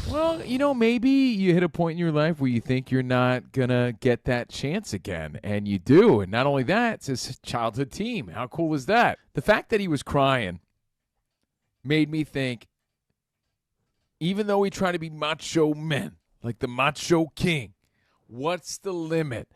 Well, maybe you hit a point in your life where you think you're not gonna get that chance again, and you do. And not only that, it's his childhood team. How cool is that? The fact that he was crying made me think, even though we try to be macho men, like the Macho King, what's the limit?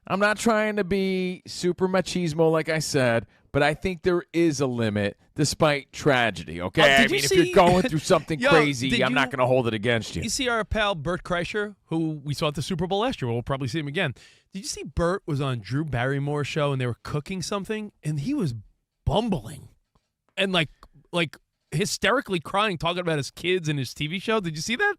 I'm not trying to be super machismo, like I said, but I think there is a limit despite tragedy, okay? If you're going through something crazy, I'm not going to hold it against you. You see our pal Bert Kreischer, who we saw at the Super Bowl last year. We'll probably see him again. Did you see Bert was on Drew Barrymore's show and they were cooking something, and he was bumbling and like hysterically crying, talking about his kids and his TV show? Did you see that?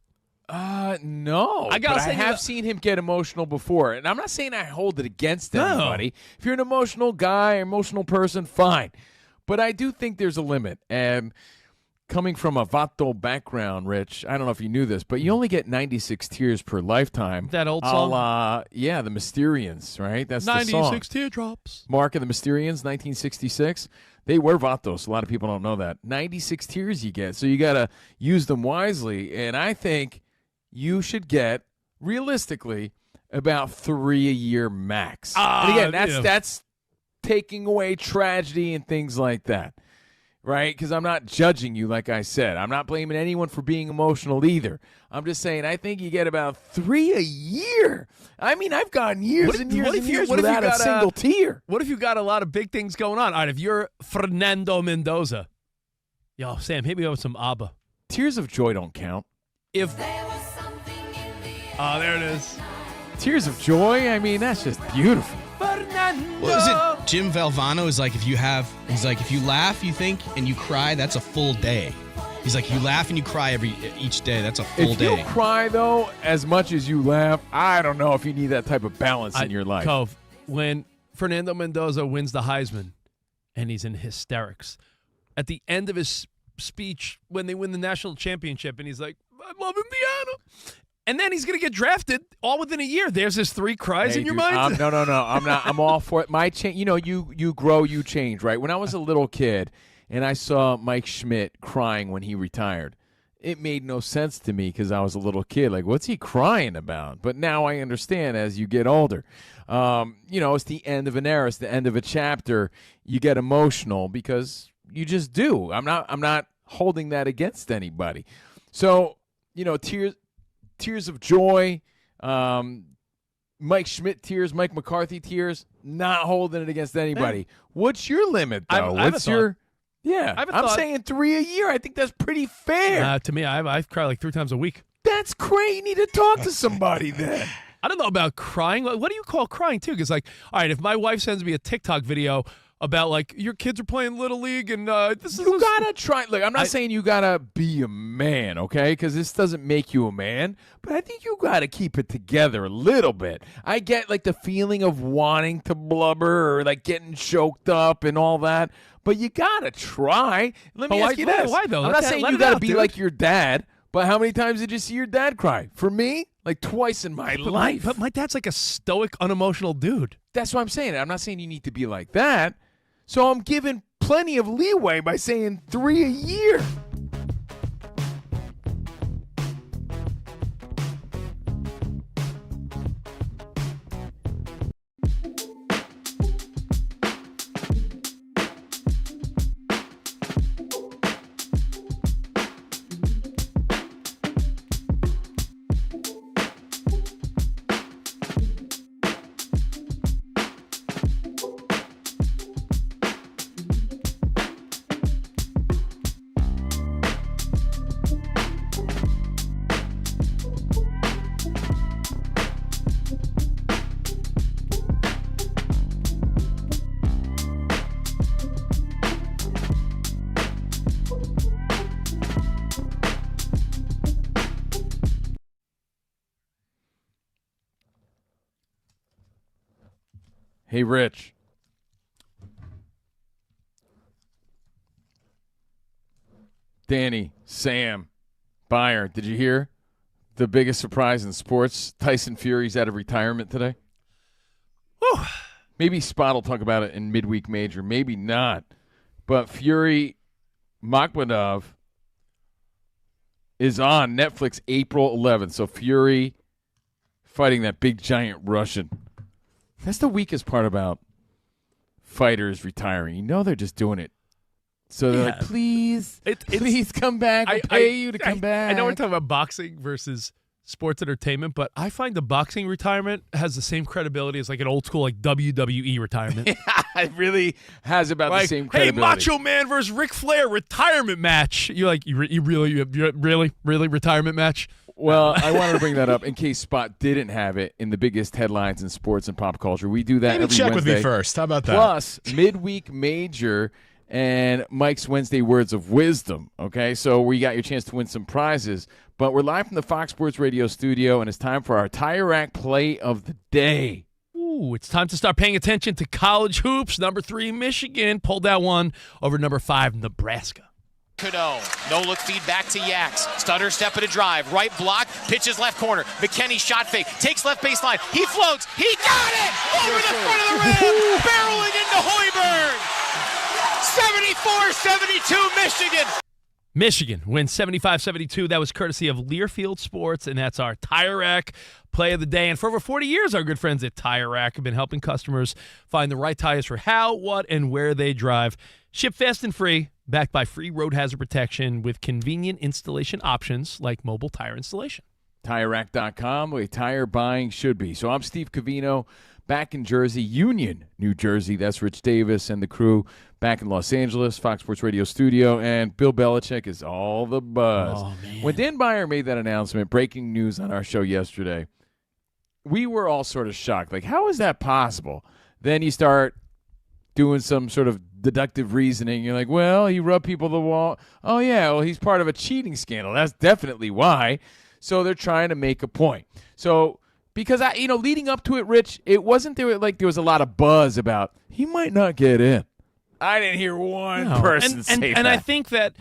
No. I have seen him get emotional before, and I'm not saying I hold it against anybody. If you're an emotional guy, emotional person, fine. But I do think there's a limit. And coming from a Vato background, Rich, I don't know if you knew this, but you only get 96 tears per lifetime. That old song? The Mysterians, right? That's 96 the song. teardrops. Mark of the Mysterians, 1966. They were Vatos. A lot of people don't know that. 96 tears you get, so you got to use them wisely. And I think you should get, realistically, about 3 a year max. And again, that's taking away tragedy and things like that, right? Because I'm not judging you, like I said. I'm not blaming anyone for being emotional either. I'm just saying I think you get about 3 a year. I mean, I've gone years and years without a single tear. What if you got a lot of big things going on? All right, if you're Fernando Mendoza, yo, Sam, hit me up with some ABBA. Tears of joy don't count. There it is. Tears of joy, I mean, that's just beautiful. What was it? Jim Valvano is like, if you laugh, you think, and you cry, that's a full day. He's like, you laugh and you cry each day. That's a full day. If you cry, though, as much as you laugh, I don't know if you need that type of balance in your life. Cove, when Fernando Mendoza wins the Heisman and he's in hysterics, at the end of his speech when they win the national championship, and he's like, I love Indiana. And then he's going to get drafted all within a year. There's his 3 cries in your mind. No. I'm not. I'm all for it. You grow, you change, right? When I was a little kid and I saw Mike Schmidt crying when he retired, it made no sense to me because I was a little kid. Like, what's he crying about? But now I understand as you get older. It's the end of an era. It's the end of a chapter. You get emotional because you just do. I'm not holding that against anybody. So, tears of joy, Mike Schmidt tears, Mike McCarthy tears, not holding it against anybody. What's your limit, though? I'm saying 3 a year. I think that's pretty fair. To me, I cry like 3 times a week. That's great. You need to talk to somebody then. I don't know about crying. What do you call crying, too? Because, all right, if my wife sends me a TikTok video about, like, your kids are playing Little League and You got to try. Look, I'm not saying you got to be a man, okay? Because this doesn't make you a man. But I think you got to keep it together a little bit. I get, like, the feeling of wanting to blubber or, like, getting choked up and all that. But you got to try. Let me ask you this. Why, though? I'm not saying you got to be like your dad. But how many times did you see your dad cry? For me, like twice in my life. But my dad's like a stoic, unemotional dude. That's what I'm saying. I'm not saying you need to be like that. So I'm giving plenty of leeway by saying 3 a year. Hey, Rich. Danny, Sam, Beyer, did you hear the biggest surprise in sports? Tyson Fury's out of retirement today. Whew. Maybe Spot will talk about it in midweek major. Maybe not. But Fury Makhmadov is on Netflix April 11th. So Fury fighting that big giant Russian. That's the weakest part about fighters retiring. You know they're just doing it. So they're like, please come back. I'll pay you to come back. I know we're talking about boxing versus sports entertainment, but I find the boxing retirement has the same credibility as like an old school like WWE retirement. It really has about the same credibility. Hey, Macho Man versus Ric Flair retirement match. You really retirement match? Well, I wanted to bring that up in case Spot didn't have it in the biggest headlines in sports and pop culture. We do that every Wednesday. Check with me first. How about that? Plus, midweek major, and Mike's Wednesday Words of Wisdom. Okay, so we got your chance to win some prizes. But we're live from the Fox Sports Radio studio, and it's time for our Tire Rack Play of the Day. Ooh, it's time to start paying attention to college hoops. Number 3, Michigan pulled that one over number 5, Nebraska. Cano, no-look feed back to Yaks. Stutter step at a drive. Right block, pitches left corner. McKinney shot fake, takes left baseline. He floats, he got it! Over the front of the rim, barreling into Hoiberg! 74-72 Michigan! Michigan wins 75-72. That was courtesy of Learfield Sports, and that's our Tire Rack Play of the Day. And for over 40 years, our good friends at Tire Rack have been helping customers find the right tires for how, what, and where they drive. Ship fast and free, backed by free road hazard protection with convenient installation options like mobile tire installation. TireRack.com, the way tire buying should be. So I'm Steve Covino, back in Jersey, Union, New Jersey. That's Rich Davis and the crew back in Los Angeles, Fox Sports Radio studio, and Bill Belichick is all the buzz. Oh, man. When Dan Byer made that announcement, breaking news on our show yesterday, we were all sort of shocked. Like, how is that possible? Then you start doing some sort of deductive reasoning. You're like, well, he rubbed people the wall. Oh, yeah, well, he's part of a cheating scandal. That's definitely why. So they're trying to make a point. So because, leading up to it, Rich, it wasn't there like there was a lot of buzz about he might not get in. I didn't hear one person say that. And I think that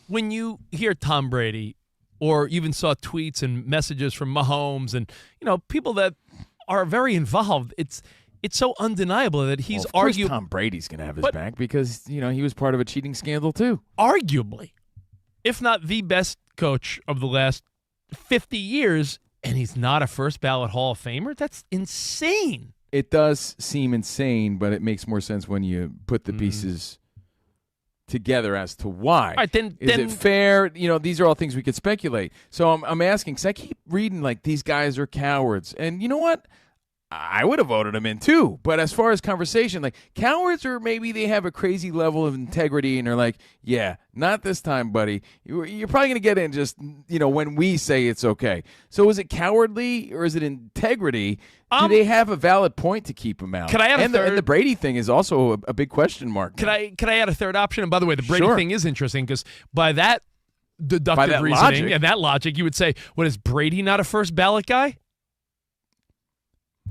when you hear Tom Brady, or even saw tweets and messages from Mahomes and, people that are very involved, it's so undeniable that he's arguing. Tom Brady's going to have his back because, he was part of a cheating scandal too. Arguably, if not the best coach of the last 50 years, and he's not a first ballot Hall of Famer? That's insane. It does seem insane, but it makes more sense when you put the pieces together as to why. All right, then, is it fair? These are all things we could speculate. So I'm asking, because I keep reading like these guys are cowards. And you know what? I would have voted him in too. But as far as conversation, like cowards, or maybe they have a crazy level of integrity and they're like, yeah, not this time, buddy. You're probably going to get in just, when we say it's okay. So is it cowardly or is it integrity? Do they have a valid point to keep him out? Could I add and the Brady thing is also a big question mark. Could I add a third option? And by the way, the Brady thing is interesting because by that deductive reasoning and that logic, you would say, what, is Brady not a first ballot guy?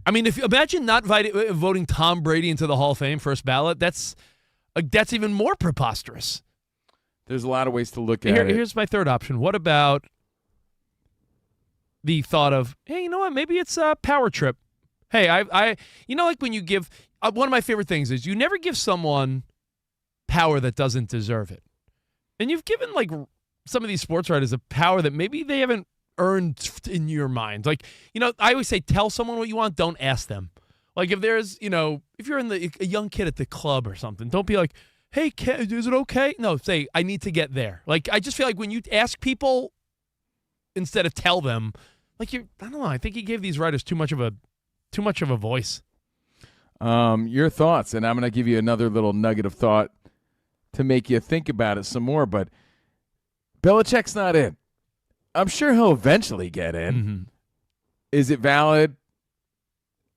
I mean, if you imagine not voting Tom Brady into the Hall of Fame first ballot, that's even more preposterous. There's a lot of ways to look at it. Here's my third option. What about the thought of, hey, you know what? Maybe it's a power trip. Hey, like when you give one of my favorite things is you never give someone power that doesn't deserve it. And you've given like some of these sports writers a power that maybe they haven't earned in your mind. Like, I always say, tell someone what you want, don't ask them. Like if there's, if you're a young kid at the club or something, don't be like, hey, is it okay? No, say, I need to get there. Like, I just feel like when you ask people instead of tell them, like I don't know, I think he gave these writers too much of a voice. Your thoughts, and I'm going to give you another little nugget of thought to make you think about it some more, but Belichick's not in. I'm sure he'll eventually get in. Mm-hmm. Is it valid?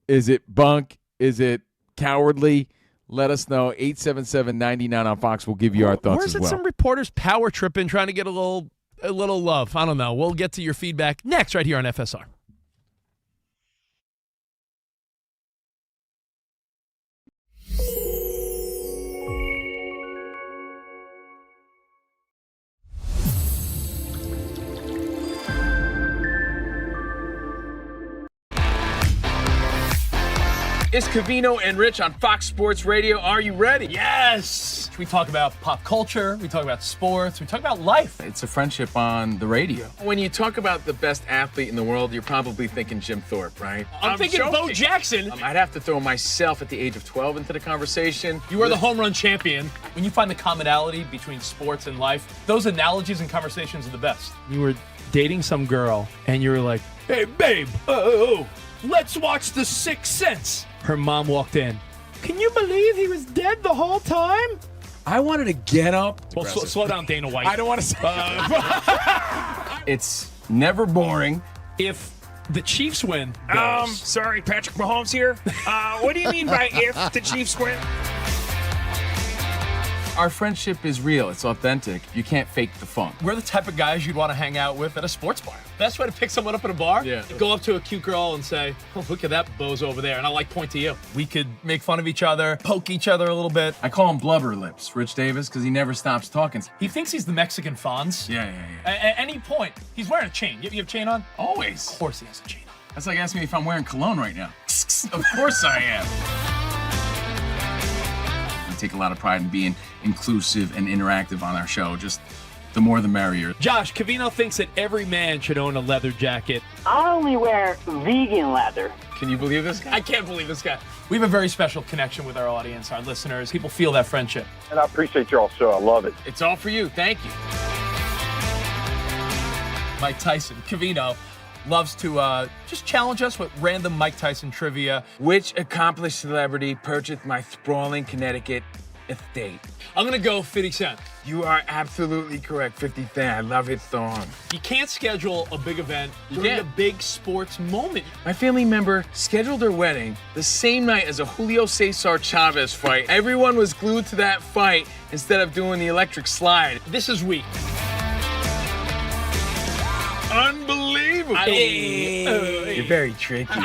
Is it bunk? Is it cowardly? Let us know. 877-99 on Fox. We'll give you our thoughts as well. Or is it some reporters power tripping, trying to get a little love? I don't know. We'll get to your feedback next right here on FSR. It's Covino and Rich on Fox Sports Radio. Are you ready? Yes! We talk about pop culture, we talk about sports, we talk about life. It's a friendship on the radio. When you talk about the best athlete in the world, you're probably thinking Jim Thorpe, right? I'm thinking Bo Jackson. I'd have to throw myself at the age of 12 into the conversation. You are the home run champion. When you find the commonality between sports and life, those analogies and conversations are the best. You were dating some girl, and you were like, hey, babe, let's watch The Sixth Sense. Her mom walked in. Can you believe he was dead the whole time? I wanted to get up. Well, slow down, Dana White. I don't want to say It's never boring. If the Chiefs win. Sorry, Patrick Mahomes here. What do you mean by if the Chiefs win? Our friendship is real. It's authentic. You can't fake the funk. We're the type of guys you'd want to hang out with at a sports bar. Best way to pick someone up at a bar? Yeah. Go up to a cute girl and say, oh, look at that bozo over there, and I'll point to you. We could make fun of each other, poke each other a little bit. I call him Blubber Lips, Rich Davis, because he never stops talking. He thinks he's the Mexican Fonz. Yeah. At any point, he's wearing a chain. You have a chain on? Always. Of course he has a chain on. That's like asking me if I'm wearing cologne right now. Of course I am. I take a lot of pride in being inclusive and interactive on our show. Just the more the merrier. Josh, Covino thinks that every man should own a leather jacket. I only wear vegan leather. Can you believe this guy? I can't believe this guy. We have a very special connection with our audience, our listeners. People feel that friendship. And I appreciate y'all show. I love it. It's all for you. Thank you. Mike Tyson, Covino, loves to just challenge us with random Mike Tyson trivia. Which accomplished celebrity purchased my sprawling Connecticut estate? I'm going to go 50 Cent. You are absolutely correct, 50 Cent. I love his song. You can't schedule a big event during a big sports moment. My family member scheduled their wedding the same night as a Julio Cesar Chavez fight. Everyone was glued to that fight instead of doing the electric slide. This is weak. Unbelievable. You're very tricky.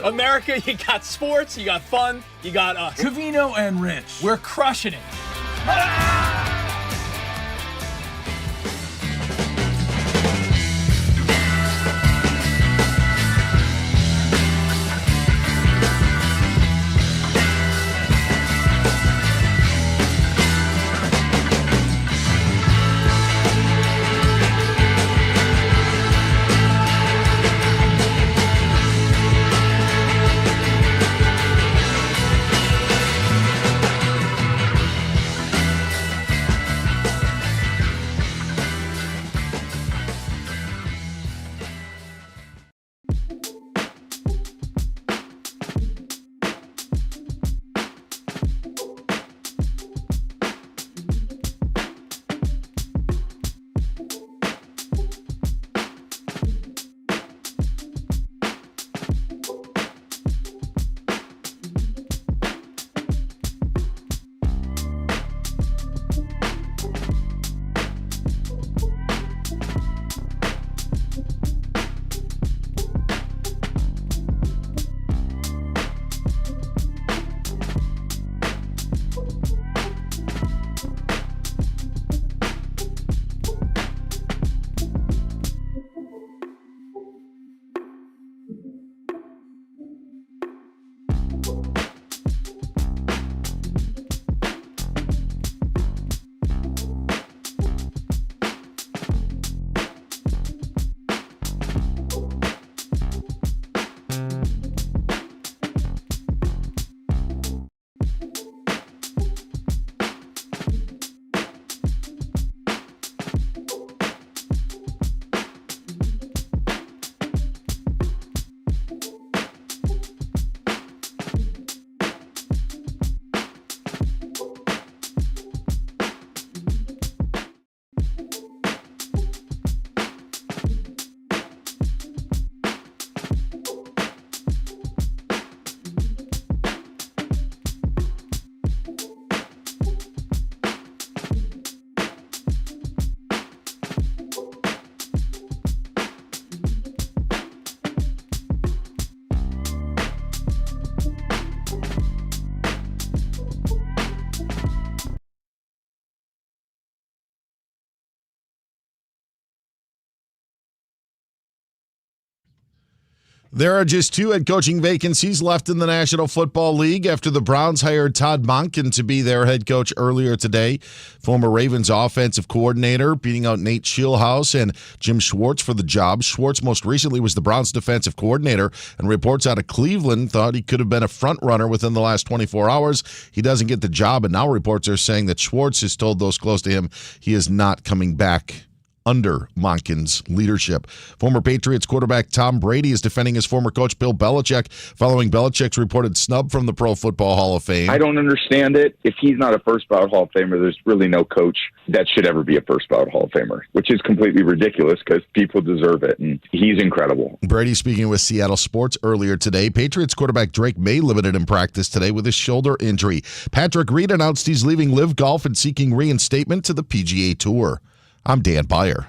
America, you got sports, you got fun, you got us. Covino and Rich. We're crushing it. There are just 2 head coaching vacancies left in the National Football League after the Browns hired Todd Monken to be their head coach earlier today. Former Ravens offensive coordinator, beating out Nate Schillhouse and Jim Schwartz for the job. Schwartz most recently was the Browns defensive coordinator, and reports out of Cleveland thought he could have been a front runner within the last 24 hours. He doesn't get the job, and now reports are saying that Schwartz has told those close to him he is not coming back under Monken's leadership. Former Patriots quarterback Tom Brady is defending his former coach Bill Belichick following Belichick's reported snub from the Pro Football Hall of Fame. I don't understand it. If he's not a first ballot Hall of Famer, there's really no coach that should ever be a first ballot Hall of Famer, which is completely ridiculous because people deserve it, and he's incredible. Brady speaking with Seattle Sports earlier today. Patriots quarterback Drake May limited in practice today with a shoulder injury. Patrick Reed announced he's leaving Live Golf and seeking reinstatement to the PGA Tour. I'm Dan Beyer.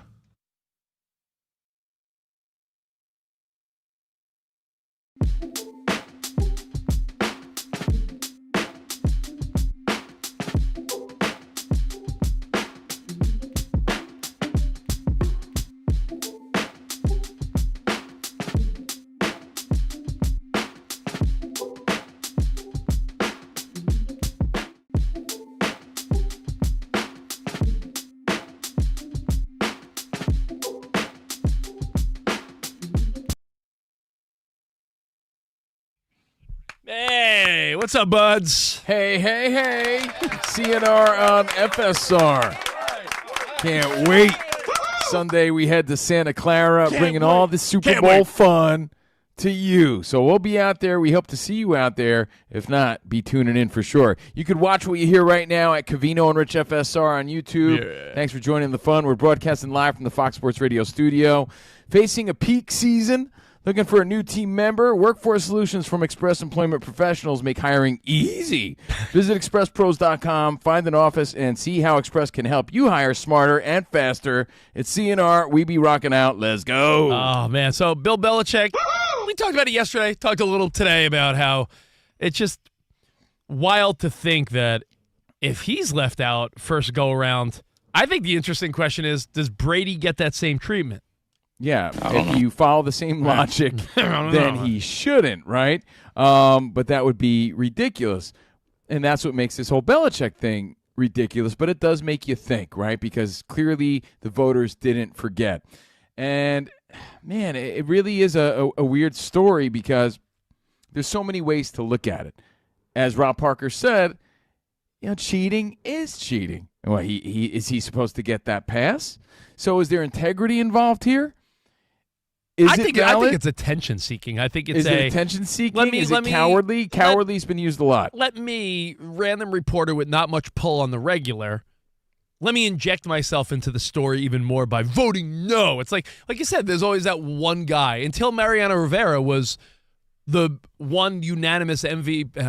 Hey, what's up, buds? Hey. CNR on FSR. Can't wait. Sunday we head to Santa Clara, bringing all the Super Bowl fun to you. So we'll be out there. We hope to see you out there. If not, be tuning in for sure. You could watch what you hear right now at Covino and Rich FSR on YouTube. Yeah. Thanks for joining the fun. We're broadcasting live from the Fox Sports Radio studio. Facing a peak season. Looking for a new team member? Workforce Solutions from Express Employment Professionals make hiring easy. Visit expresspros.com, find an office, and see how Express can help you hire smarter and faster. It's CNR. We be rocking out. Let's go. Oh, man. So Bill Belichick, we talked about it yesterday, talked a little today about how it's just wild to think that if he's left out first go-around, I think the interesting question is, does Brady get that same treatment? Yeah, if you follow the same logic, then he shouldn't, right? But that would be ridiculous. And that's what makes this whole Belichick thing ridiculous. But it does make you think, right? Because clearly the voters didn't forget. And, man, it really is a weird story because there's so many ways to look at it. As Rob Parker said, cheating is cheating. Well, is he supposed to get that pass? So is there integrity involved here? I think it's attention-seeking. I think it's attention-seeking? Is it cowardly? Cowardly's been used a lot. Let me, random reporter with not much pull on the regular, let me inject myself into the story even more by voting no. It's like you said, there's always that one guy. Until Mariano Rivera was the one unanimous MVP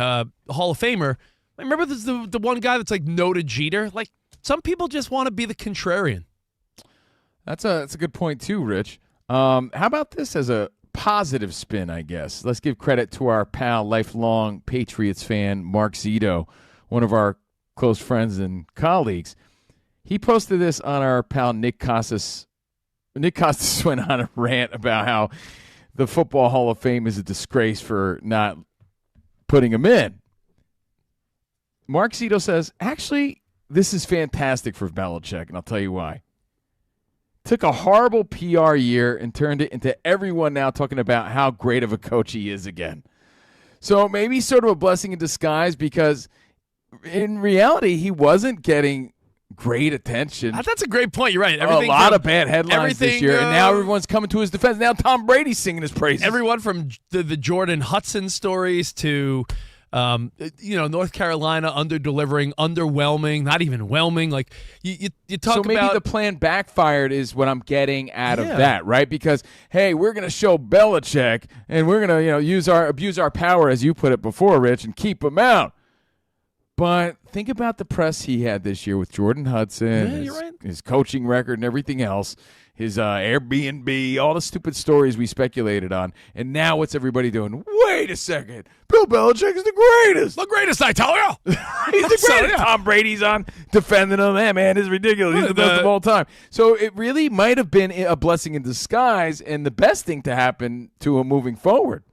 Hall of Famer, I remember there's the one guy that's like no to Jeter. Like, some people just want to be the contrarian. That's a good point too, Rich. How about this as a positive spin, I guess? Let's give credit to our pal, lifelong Patriots fan, Mark Zito, one of our close friends and colleagues. He posted this on our pal Nick Costas. Nick Costas went on a rant about how the Football Hall of Fame is a disgrace for not putting him in. Mark Zito says, actually, this is fantastic for Belichick, and I'll tell you why. Took a horrible PR year and turned it into everyone now talking about how great of a coach he is again. So maybe sort of a blessing in disguise because in reality, he wasn't getting great attention. That's a great point. You're right. A lot of bad headlines this year, and now everyone's coming to his defense. Now Tom Brady's singing his praises. Everyone from the Jordan Hudson stories to North Carolina under-delivering, underwhelming, not even whelming. Like, you talk about... So maybe the plan backfired is what I'm getting out of that, right? Because, hey, we're going to show Belichick, and we're going to abuse our power, as you put it before, Rich, and keep him out. But think about the press he had this year with Jordan Hudson, his coaching record and everything else, his Airbnb, all the stupid stories we speculated on. And now what's everybody doing? Wait a second. Bill Belichick is the greatest. The greatest, I tell you. He's the greatest. Tom Brady's on defending him. Man, it's ridiculous. He's the best of all time. So it really might have been a blessing in disguise and the best thing to happen to him moving forward.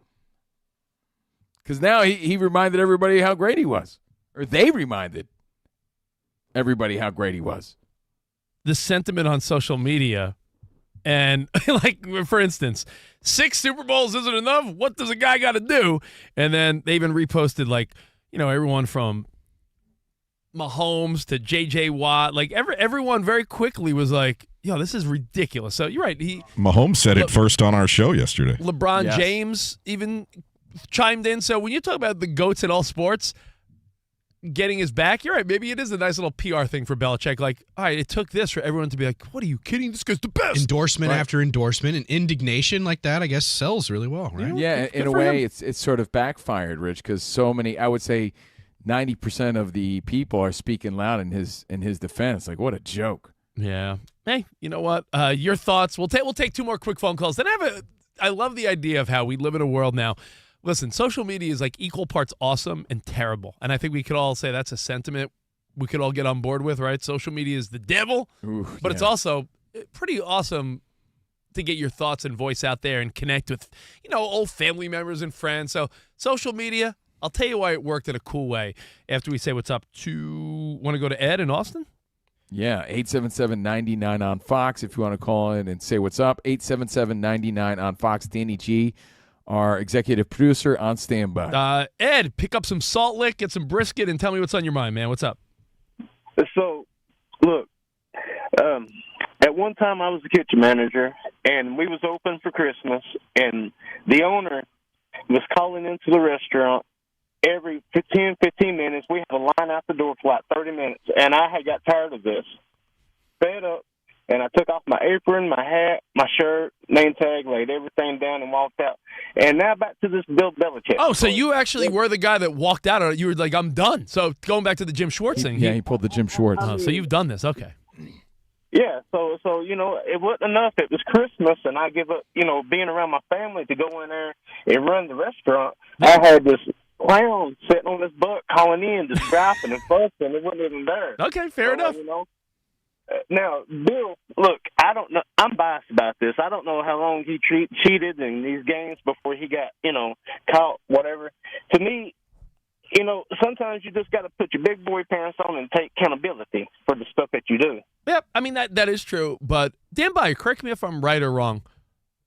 Because now he reminded everybody how great he was. Or they reminded everybody how great he was. The sentiment on social media, and like, for instance, 6 Super Bowls isn't enough. What does a guy got to do? And then they even reposted, like, everyone from Mahomes to J.J. Watt. Like, everyone very quickly was like, yo, this is ridiculous. So you're right. Mahomes said it first on our show yesterday. LeBron James even chimed in. So when you talk about the GOATs in all sports getting his back, you're right. Maybe it is a nice little PR thing for Belichick. Like, all right, it took this for everyone to be like, what are you kidding? This guy's the best. Endorsement after endorsement and indignation like that, I guess, sells really well, right? Yeah, in a way, it's sort of backfired, Rich, because so many, I would say 90% of the people are speaking loud in his defense. Like, what a joke. Yeah. Hey, you know what? Your thoughts. We'll take 2 more quick phone calls. Then I love the idea of how we live in a world now. Listen, social media is like equal parts awesome and terrible. And I think we could all say that's a sentiment we could all get on board with, right? Social media is the devil, but it's also pretty awesome to get your thoughts and voice out there and connect with, old family members and friends. So social media, I'll tell you why it worked in a cool way after we say what's up. Want to go to Ed in Austin? Yeah, 877-99 on Fox if you want to call in and say what's up. 877-99 on Fox. Danny G, our executive producer, on standby. Ed, pick up some Salt Lick, get some brisket, and tell me what's on your mind, man. What's up? So, look, at one time I was the kitchen manager, and we was open for Christmas, and the owner was calling into the restaurant every 15 minutes. We have a line out the door for like 30 minutes, and I had got tired of this. Fed up, and I took off my apron, my hat, my shirt, name tag, laid everything down, and walked out. And now back to this Bill Belichick. Oh, so you actually were the guy that walked out. You were like, I'm done. So going back to the Jim Schwartz thing. He pulled the Jim Schwartz. So you've done this. Okay. Yeah, so it wasn't enough. It was Christmas, and I give up, being around my family to go in there and run the restaurant. I had this clown sitting on his butt calling in, just griping and fussing. It wasn't even there. Okay, fair enough. Now, Bill, look, I don't know. I'm biased about this. I don't know how long he cheated in these games before he got, caught, whatever. To me, sometimes you just got to put your big boy pants on and take accountability for the stuff that you do. Yep, I mean, that is true. But, Dan Byer, correct me if I'm right or wrong.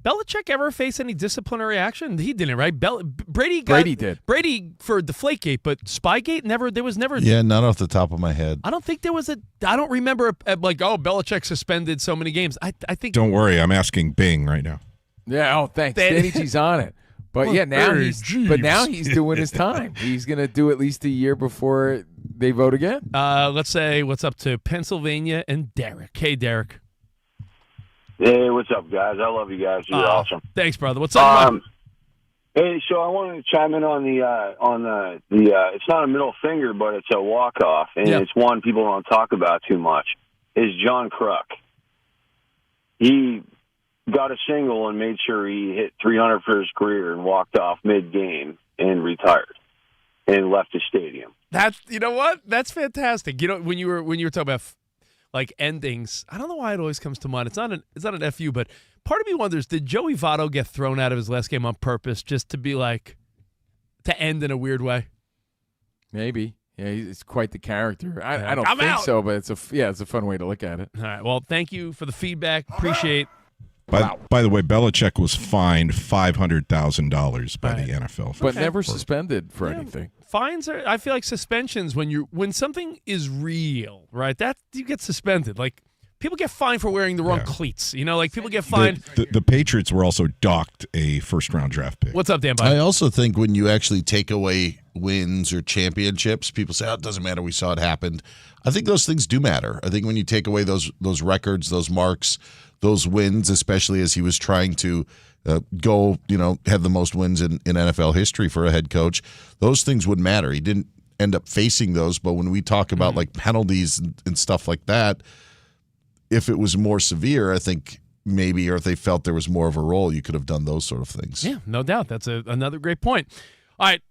Belichick ever face any disciplinary action? He didn't, right? Brady did. Brady for Deflategate, but Spygate there was never. Yeah, not off the top of my head. I don't think there was I don't remember Belichick suspended so many games. I think. Don't worry, I'm asking Bing right now. Yeah. Oh, thanks. Danny G's on it. But now he's doing his time. He's gonna do at least a year before they vote again. Let's say what's up to Pennsylvania and Derek. Hey, Derek. Hey, what's up, guys? I love you guys. You're awesome. Thanks, brother. What's up? Hey, so I wanted to chime in on the it's not a middle finger, but it's a walk-off, and it's one people don't talk about too much, is John Kruk. He got a single and made sure he hit 300 for his career and walked off mid-game and retired and left the stadium. That's, you know what? That's fantastic. When you were talking about like endings, I don't know why it always comes to mind. It's not an FU, but part of me wonders, did Joey Votto get thrown out of his last game on purpose just to be like, to end in a weird way? Maybe. Yeah, he's quite the character. I don't think so, but it's a fun way to look at it. All right. Well, thank you for the feedback. Appreciate. By the way, Belichick was fined $500,000 by the NFL, but never suspended for anything. Fines are. I feel like suspensions when something is real, right? That you get suspended. Like people get fined for wearing the wrong cleats. Like people get fined. The Patriots were also docked a first-round draft pick. What's up, Dan? I also think when you actually take away wins or championships, people say, "Oh, it doesn't matter. We saw it happen." I think those things do matter. I think when you take away those records, those marks, those wins, especially as he was trying to go, have the most wins in NFL history for a head coach, those things would matter. He didn't end up facing those, but when we talk about like penalties and stuff like that, if it was more severe, I think maybe, or if they felt there was more of a role, you could have done those sort of things. Yeah, no doubt. That's another great point. All right,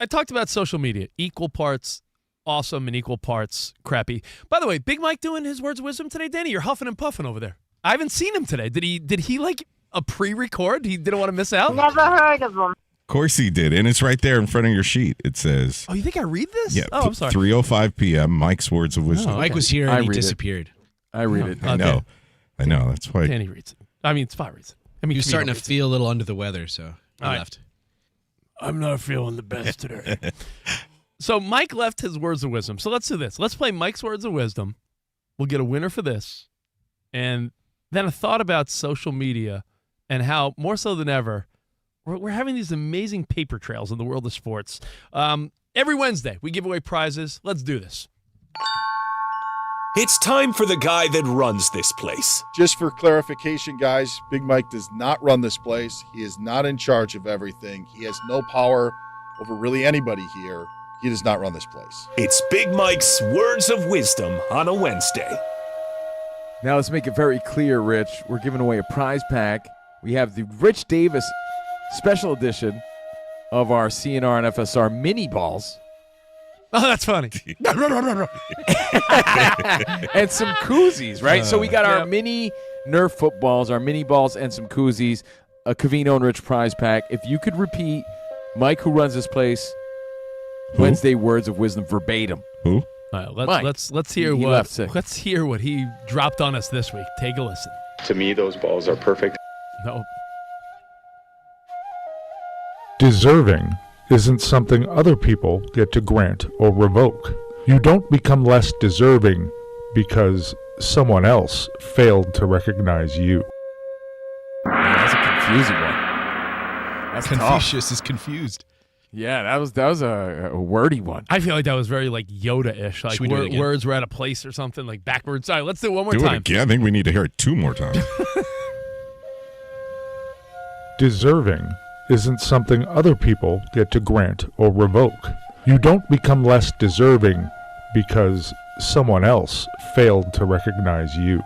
I talked about social media, equal parts awesome and equal parts crappy. By the way, Big Mike doing his words of wisdom today, Danny? You're huffing and puffing over there. I haven't seen him today. Did he like a pre-record? He didn't want to miss out? Never heard of him. Of course he did, and it's right there in front of your sheet. It says... Oh, you think I read this? Yeah. Oh, I'm sorry. 3:05 p.m., Mike's words of wisdom. Mike was here and he disappeared. I read it. I know. That's why... Danny reads it. I mean, Spot reads it. I mean, he was starting to feel a little under the weather, so I left. I'm not feeling the best today. So Mike left his words of wisdom. So let's do this. Let's play Mike's words of wisdom. We'll get a winner for this. And then I thought about social media and how, more so than ever, we're having these amazing paper trails in the world of sports. Every Wednesday, we give away prizes. Let's do this. It's time for the guy that runs this place. Just for clarification, guys, Big Mike does not run this place. He is not in charge of everything. He has no power over really anybody here. He does not run this place. It's Big Mike's Words of Wisdom on a Wednesday. Now let's make it very clear, Rich. We're giving away a prize pack. We have the Rich Davis special edition of our CNR and FSR mini balls. Oh, that's funny. And some koozies, right? So we got our mini Nerf footballs, our mini balls, and some koozies, a Covino Rich prize pack. If you could repeat Mike, who runs this place, Wednesday words of wisdom verbatim. Who? Let's hear let's hear what he dropped on us this week. Take a listen. To me, those balls are perfect. No. Deserving isn't something other people get to grant or revoke. You don't become less deserving because someone else failed to recognize you. That's a confusing one. That's Confucius tough. is confused. Yeah, that was a wordy one. I feel like that was very like Yoda-ish. Like Should we do it again? words were out of place or something, like backwards. All right, let's do it one more Do time. it again. I think we need to hear it 2 more times. Deserving isn't something other people get to grant or revoke. You don't become less deserving because someone else failed to recognize you.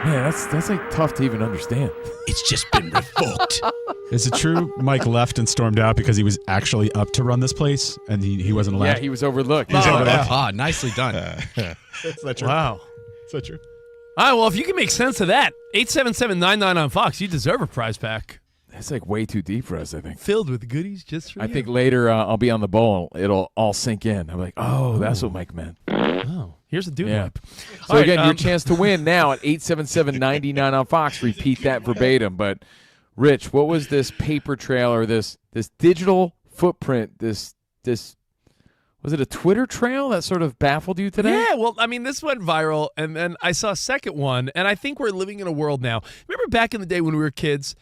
Man, that's like tough to even understand. It's just been revoked. Is it true Mike left and stormed out because he was actually up to run this place and he wasn't allowed? Yeah, he was overlooked. Nicely done. That's not true. Wow. That's not true. All right, well, if you can make sense of that, 877-99 on Fox, you deserve a prize pack. That's like way too deep for us, I think. Filled with goodies just for you. I think later I'll be on the bowl. It'll all sink in. I'm like, oh, that's what Mike meant. Oh, here's a dude wipe. So All again, right, your chance to win now at 877-99 on Fox. Repeat that verbatim. But, Rich, what was this paper trail or this digital footprint, this was it a Twitter trail that sort of baffled you today? Yeah, well, I mean, this went viral, and then I saw a second one, and I think we're living in a world now. Remember back in the day when we were kids,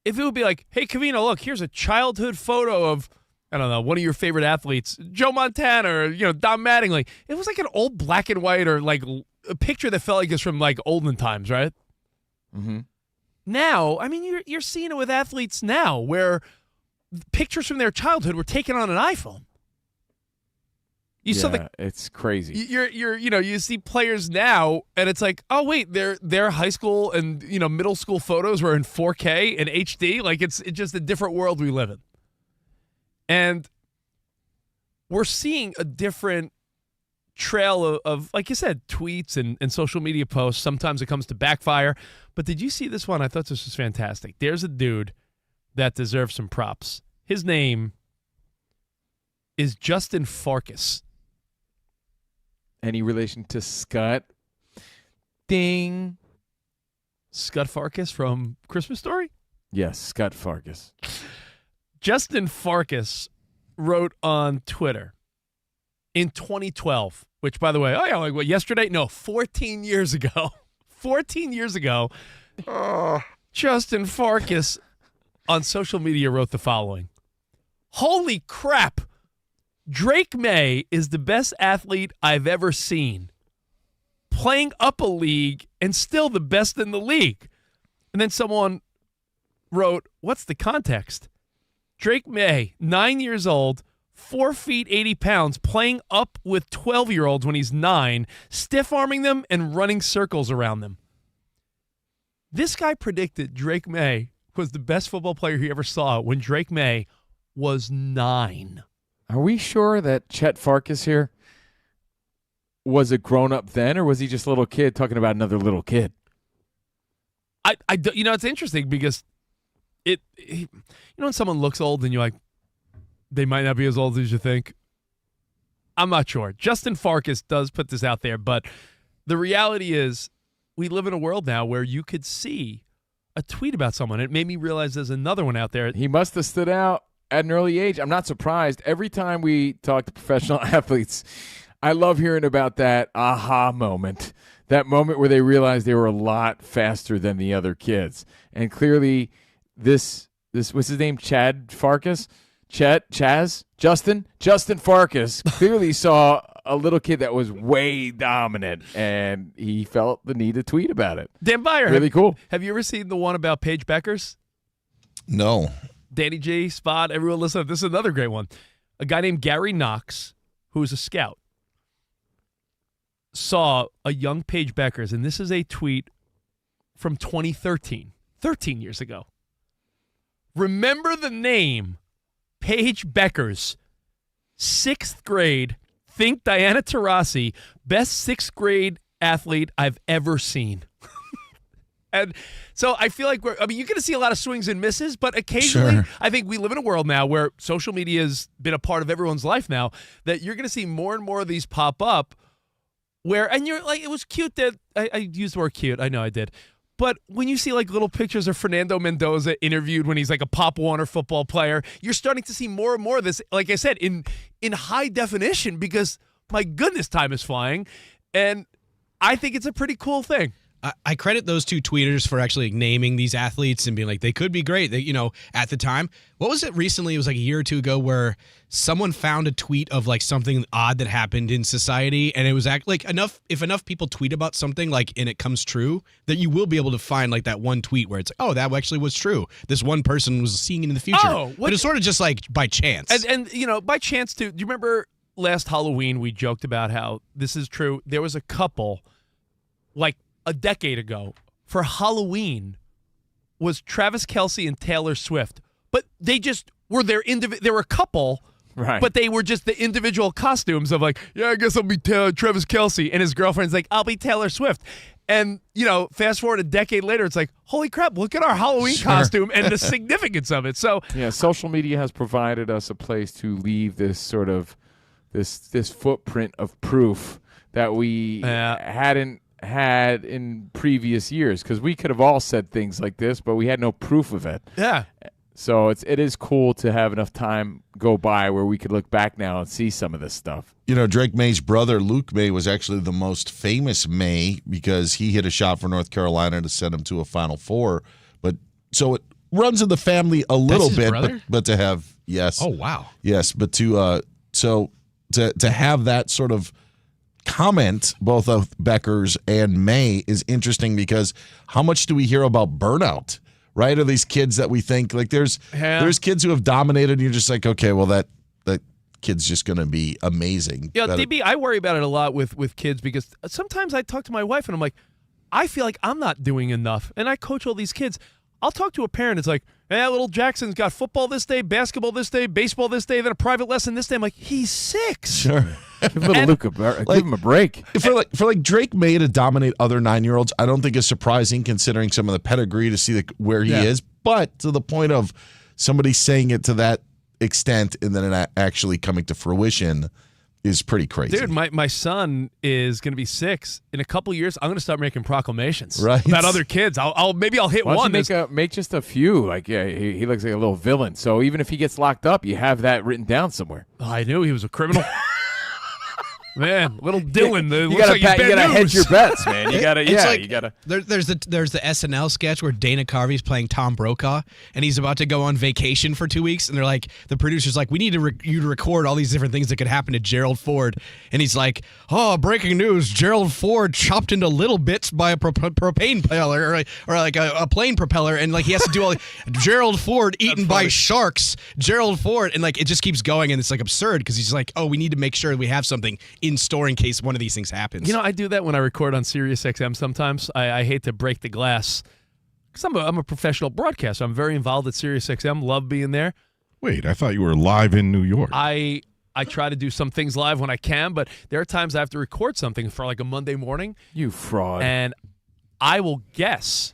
if it would be like, hey, Covino, look, here's a childhood photo of, I don't know, one of your favorite athletes, Joe Montana or, Don Mattingly. It was like an old black and white or like a picture that felt like it's from like olden times, right? Mm-hmm. Now, I mean, you're seeing it with athletes now where pictures from their childhood were taken on an iPhone. It's crazy. You see players now, and it's like, oh wait, their high school and middle school photos were in 4K and HD. Like it's just a different world we live in, and we're seeing a different trail of like you said, tweets and social media posts. Sometimes it comes to backfire. But did you see this one? I thought this was fantastic. There's a dude that deserves some props. His name is Justin Farkas. Any relation to Scott? Ding. Scott Farkas from Christmas Story? Yes, Scott Farkas. Justin Farkas wrote on Twitter in 2012, which, by the way, yesterday? No, 14 years ago. 14 years ago, Justin Farkas on social media wrote the following. Holy crap. Drake May is the best athlete I've ever seen. Playing up a league and still the best in the league. And then someone wrote, what's the context? Drake May, 9 years old, 4 feet, 80 pounds, playing up with 12-year-olds when he's 9, stiff-arming them and running circles around them. This guy predicted Drake May was the best football player he ever saw when Drake May was 9. Are we sure that Chet Farkas here was a grown-up then, or was he just a little kid talking about another little kid? It's interesting because when someone looks old and you're like, they might not be as old as you think. I'm not sure. Justin Farkas does put this out there, but the reality is we live in a world now where you could see a tweet about someone. It made me realize there's another one out there. He must have stood out at an early age. I'm not surprised. Every time we talk to professional athletes, I love hearing about that aha moment. That moment where they realized they were a lot faster than the other kids. And clearly this what's his name? Justin Farkas clearly saw a little kid that was way dominant, and he felt the need to tweet about it. Dan Byer, really cool. Have you ever seen the one about Paige Beckers? No. Danny G, Spot, everyone listen. This is another great one. A guy named Gary Knox, who is a scout, saw a young Paige Beckers, and this is a tweet from 2013, 13 years ago. Remember the name Paige Beckers, 6th grade, think Diana Taurasi, best 6th grade athlete I've ever seen. And so I feel like you're going to see a lot of swings and misses, but occasionally I think we live in a world now where social media has been a part of everyone's life now, that you're going to see more and more of these pop up where, and you're like, it was cute that, I used the word cute, I know I did, but when you see like little pictures of Fernando Mendoza interviewed when he's like a Pop Warner football player, you're starting to see more and more of this, like I said, in high definition, because my goodness, time is flying. And I think it's a pretty cool thing. I credit those two tweeters for actually naming these athletes and being like, they could be great. They, at the time, what was it recently? It was like a year or two ago where someone found a tweet of like something odd that happened in society. And it was like if enough people tweet about something and it comes true, that you will be able to find like that one tweet where it's like, oh, that actually was true. This one person was seeing it in the future. But it's sort of just like by chance. And by chance too. Do you remember last Halloween we joked about how this is true? There was a couple like a decade ago for Halloween was Travis Kelce and Taylor Swift, but they just were they were a couple, right? But they were just the individual costumes of like, yeah, I guess I'll be Travis Kelce, and his girlfriend's like, I'll be Taylor Swift. And fast forward a decade later, it's like, holy crap, look at our Halloween costume and the significance of it. So yeah, social media has provided us a place to leave this sort of this footprint of proof that we hadn't had in previous years, because we could have all said things like this, but we had no proof of it. Yeah. So it is cool to have enough time go by where we could look back now and see some of this stuff. Drake May's brother, Luke May, was actually the most famous May because he hit a shot for North Carolina to send him to a Final Four. But so it runs in the family a little bit, but to have Oh wow. Yes, but to have that sort of comment, both of Beckers and May, is interesting because how much do we hear about burnout, right? Are these kids that we think like there's kids who have dominated and you're just like, okay, well that kid's just going to be amazing. Yeah, DB, I worry about it a lot with kids because sometimes I talk to my wife and I'm like, I feel like I'm not doing enough. And I coach all these kids. I'll talk to a parent. It's like, little Jackson's got football this day, basketball this day, baseball this day, then a private lesson this day. I'm like, he's 6. Sure. Give him a break. For Drake May to dominate other 9-year-olds, I don't think is surprising considering some of the pedigree to see where he is. But to the point of somebody saying it to that extent and then it actually coming to fruition is pretty crazy. Dude, my son is going to be 6. In a couple years, I'm going to start making proclamations about other kids. Maybe I'll hit one. Make just a few. Like, yeah, he looks like a little villain. So even if he gets locked up, you have that written down somewhere. I knew he was a criminal. Man, little Dylan. You gotta hedge your bets, man. You gotta, you gotta. There's the SNL sketch where Dana Carvey's playing Tom Brokaw, and he's about to go on vacation for 2 weeks, and they're like, the producer's like, we need you to record all these different things that could happen to Gerald Ford, and he's like, oh, breaking news: Gerald Ford chopped into little bits by a propane propeller, or like a plane propeller, and like he has to do all. Gerald Ford eaten by sharks. Gerald Ford, and like it just keeps going, and it's like absurd because he's like, oh, we need to make sure we have something in store in case one of these things happens. I do that when I record on Sirius XM sometimes. I hate to break the glass because I'm a professional broadcaster. I'm very involved at Sirius XM. Love being there. Wait, I thought you were live in New York. I try to do some things live when I can, but there are times I have to record something for like a Monday morning. You fraud. And I will guess.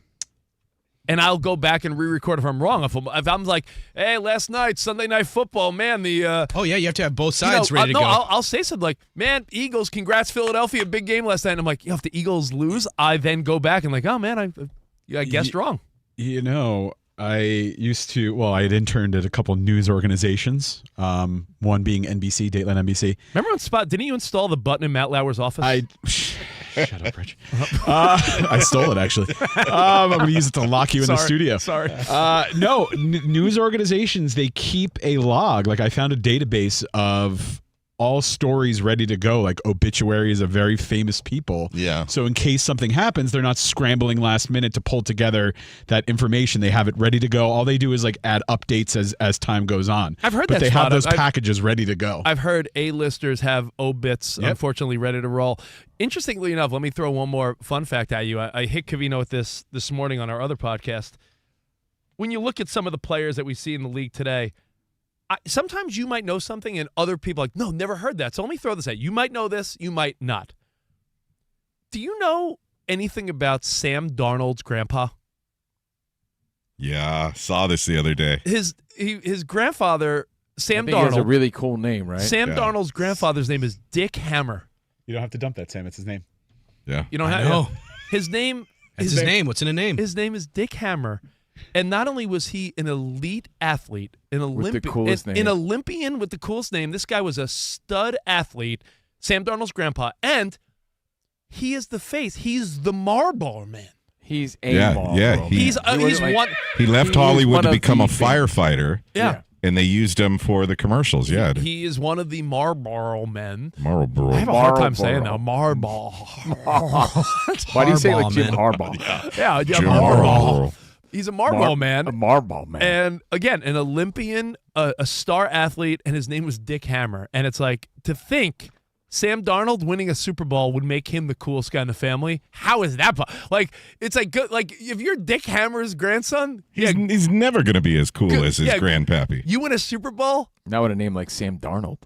And I'll go back and re-record if I'm wrong. If I'm like, hey, last night, Sunday Night Football, man, the... oh, yeah, you have to have both sides ready to go. I'll say something like, man, Eagles, congrats, Philadelphia, big game last night. And I'm like, if the Eagles lose, I then go back and like, oh, man, I guessed wrong. I had interned at a couple news organizations, one being NBC, Dateline NBC. Remember when didn't you install the button in Matt Lauer's office? Shut up, Rich. I stole it, actually. I'm going to use it to lock you in the studio. Sorry. No, news organizations, they keep a log. Like, I found a database of all stories ready to go, like obituaries of very famous people. Yeah. So in case something happens, they're not scrambling last minute to pull together that information. They have it ready to go. All they do is like add updates as time goes on. I've heard but that. They have those packages ready to go. I've heard A-listers have obits, unfortunately, ready to roll. Interestingly enough, let me throw one more fun fact at you. I hit Covino with this morning on our other podcast. When you look at some of the players that we see in the league today, sometimes you might know something and other people are like, no, never heard that. So let me throw this at you. You might know this, you might not. Do you know anything about Sam Darnold's grandpa? Yeah, saw this the other day. His grandfather, Sam Darnold. He has a really cool name, right? Sam Darnold's grandfather's name is Dick Hammer. You don't have to dump that, Sam. It's his name. Yeah. You don't have know. His name. That's his name. What's in a name? His name is Dick Hammer. And not only was he an elite athlete, an Olympian with the coolest name, this guy was a stud athlete, Sam Darnold's grandpa, and he is the face. He's the Marlboro man. He's a Marlboro man. He left Hollywood to become a firefighter. Yeah. And they used him for the commercials. Yeah. He is one of the Marlboro men. Marlboro. I have a hard time saying that. Marlboro. Why do you say it like Jim Harbaugh? Yeah, Jim Marlboro. He's a Marlboro man. A Marlboro man. And again, an Olympian, a star athlete, and his name was Dick Hammer. And it's like, to think Sam Darnold winning a Super Bowl would make him the coolest guy in the family. How is that? Like, it's like good. Like, if you're Dick Hammer's grandson, he's never going to be as cool as his grandpappy. You win a Super Bowl? Not with a name like Sam Darnold.